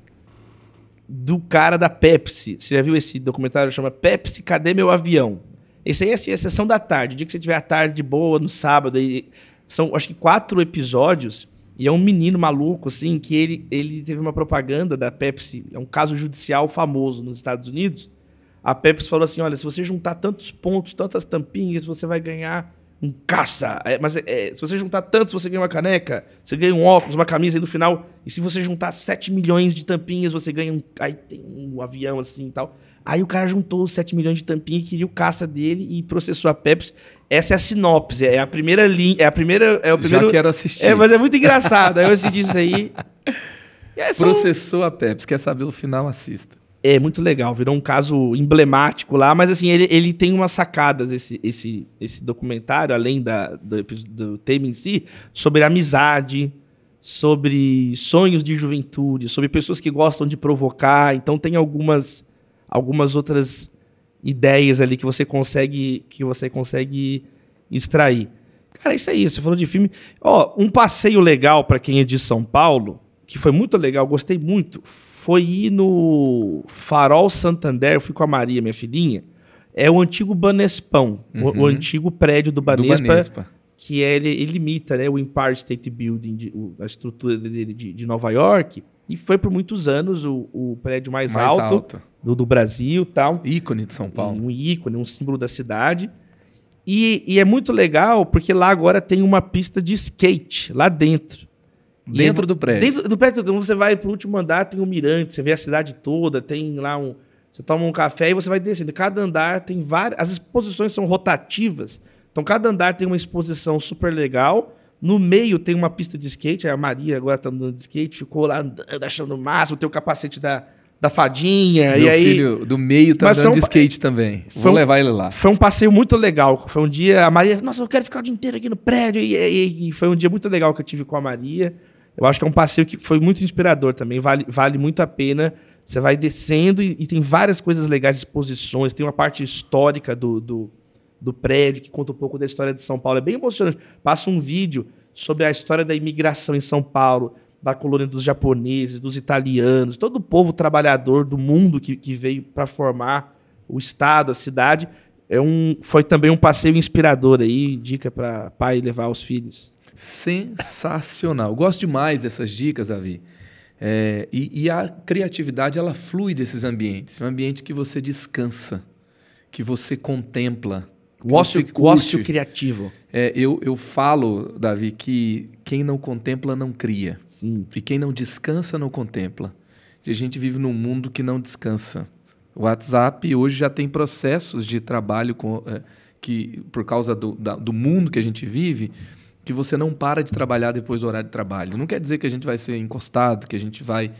do cara da Pepsi. Você já viu esse documentário? Chama Pepsi, Cadê Meu Avião? Esse aí é assim, a sessão da tarde. O dia que você tiver a tarde boa, no sábado. São, acho que 4 episódios. E é um menino maluco, assim, que ele teve uma propaganda da Pepsi. É um caso judicial famoso nos Estados Unidos. A Pepsi falou assim, olha, se você juntar tantos pontos, tantas tampinhas, você vai ganhar um caça. Se você juntar tantos, você ganha uma caneca, você ganha um óculos, uma camisa, e no final, e se você juntar 7 milhões de tampinhas, você ganha aí tem um avião assim e tal. Aí o cara juntou os 7 milhões de tampinhas e queria o caça dele e processou a Pepsi. Essa é a sinopse, é a primeira linha, é o primeiro... Já quero assistir. Mas é muito engraçado, aí eu assisti isso aí. Processou a Pepsi, quer saber o final, assista. É muito legal, virou um caso emblemático lá, mas assim, ele tem umas sacadas, esse documentário, além do tema em si, sobre amizade, sobre sonhos de juventude, sobre pessoas que gostam de provocar. Então tem algumas outras ideias ali que você consegue extrair. Cara, é isso aí, você falou de filme. Um passeio legal para quem é de São Paulo, que foi muito legal, gostei muito, foi ir no Farol Santander. Eu fui com a Maria, minha filhinha. É o antigo Banespão, o antigo prédio do Banespa, que ele imita, né, o Empire State Building, a estrutura dele de Nova York, e foi por muitos anos o prédio mais alto do Brasil. Tal. Ícone de São Paulo. Um ícone, um símbolo da cidade. E é muito legal, porque lá agora tem uma pista de skate, lá dentro. Dentro do prédio. Dentro do prédio, então você vai pro último andar, tem um mirante, você vê a cidade toda, tem lá você toma um café e você vai descendo. Cada andar tem várias... As exposições são rotativas, então cada andar tem uma exposição super legal. No meio tem uma pista de skate, a Maria agora tá andando de skate, ficou lá andando, achando o máximo, tem o capacete da fadinha. Meu e aí, filho do meio tá andando de skate também. Vou levar ele lá. Foi um passeio muito legal. Foi um dia... A Maria... Nossa, eu quero ficar o dia inteiro aqui no prédio. E foi um dia muito legal que eu tive com a Maria. Eu acho que é um passeio que foi muito inspirador também. Vale muito a pena. Você vai descendo e tem várias coisas legais, exposições. Tem uma parte histórica do prédio que conta um pouco da história de São Paulo. É bem emocionante. Passa um vídeo sobre a história da imigração em São Paulo. da colônia dos japoneses, dos italianos, todo o povo trabalhador do mundo que veio para formar o estado, a cidade. Foi também um passeio inspirador aí, dica para pai levar os filhos. Sensacional. Gosto demais dessas dicas, Davi. E a criatividade, ela flui desses ambientes. Um ambiente que você descansa, que você contempla. O ócio criativo. Eu falo, Davi, que quem não contempla não cria. Sim. E quem não descansa não contempla. E a gente vive num mundo que não descansa. O WhatsApp hoje já tem processos de trabalho que, por causa do mundo que a gente vive, que você não para de trabalhar depois do horário de trabalho. Não quer dizer que a gente vai ser encostado, que a gente vai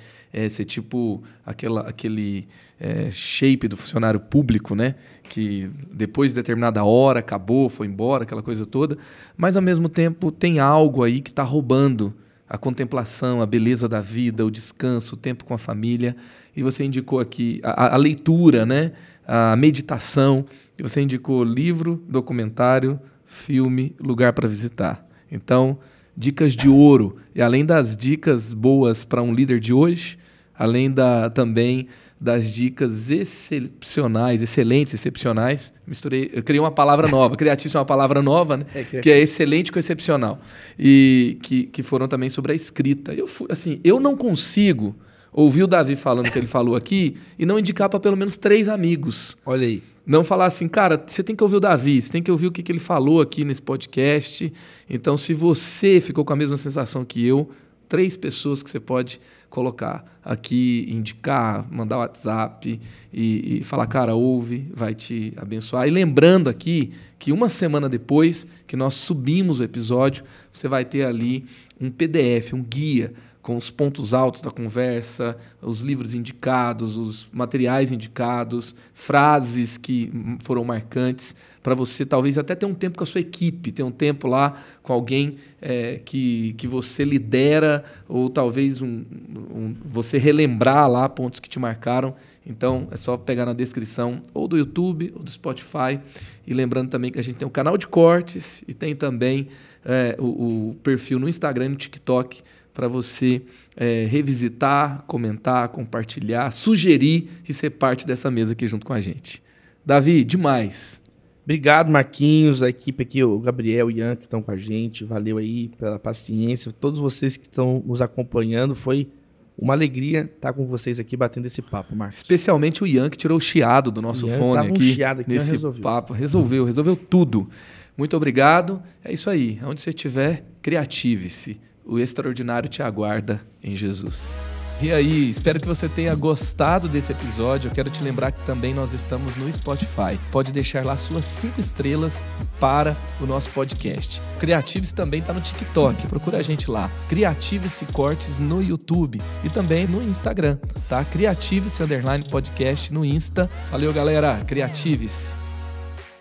ser tipo aquele shape do funcionário público, né? Que depois de determinada hora acabou, foi embora, aquela coisa toda. Mas, ao mesmo tempo, tem algo aí que está roubando a contemplação, a beleza da vida, o descanso, o tempo com a família. E você indicou aqui a leitura, né? A meditação. E você indicou livro, documentário, filme, lugar para visitar. Então, dicas de ouro. E além das dicas boas para um líder de hoje, além também das dicas excepcionais, eu criei uma palavra nova. Criativo é uma palavra nova, né? Que é excelente com excepcional. E que foram também sobre a escrita. Eu não consigo ouvir o Davi falando o que ele falou aqui e não indicar para pelo menos 3 amigos. Olha aí. Não falar assim, cara, você tem que ouvir o Davi, você tem que ouvir o que ele falou aqui nesse podcast. Então, se você ficou com a mesma sensação que eu, 3 pessoas que você pode colocar aqui, indicar, mandar WhatsApp e falar, cara, ouve, vai te abençoar. E lembrando aqui que uma semana depois que nós subimos o episódio, você vai ter ali um PDF, um guia, com os pontos altos da conversa, os livros indicados, os materiais indicados, frases que foram marcantes, para você talvez até ter um tempo com a sua equipe, ter um tempo lá com alguém que você lidera, ou talvez você relembrar lá pontos que te marcaram. Então, é só pegar na descrição ou do YouTube ou do Spotify. E lembrando também que a gente tem um canal de cortes e tem também o perfil no Instagram e no TikTok, para você revisitar, comentar, compartilhar, sugerir e ser parte dessa mesa aqui junto com a gente. Davi, demais. Obrigado, Marquinhos, a equipe aqui, o Gabriel e o Ian que estão com a gente. Valeu aí pela paciência. Todos vocês que estão nos acompanhando, foi uma alegria estar com vocês aqui batendo esse papo, Marcos. Especialmente o Ian, que tirou o chiado do nosso fone aqui. Chiado aqui nesse papo. Resolveu tudo. Muito obrigado. É isso aí. Onde você estiver, criative-se. O extraordinário te aguarda em Jesus. E aí, espero que você tenha gostado desse episódio. Eu quero te lembrar que também nós estamos no Spotify. Pode deixar lá suas 5 estrelas para o nosso podcast. Criative-se também está no TikTok. Procura a gente lá. Criative-se Cortes no YouTube e também no Instagram, tá? Criative-se _podcast no Insta. Valeu, galera. Criative-se.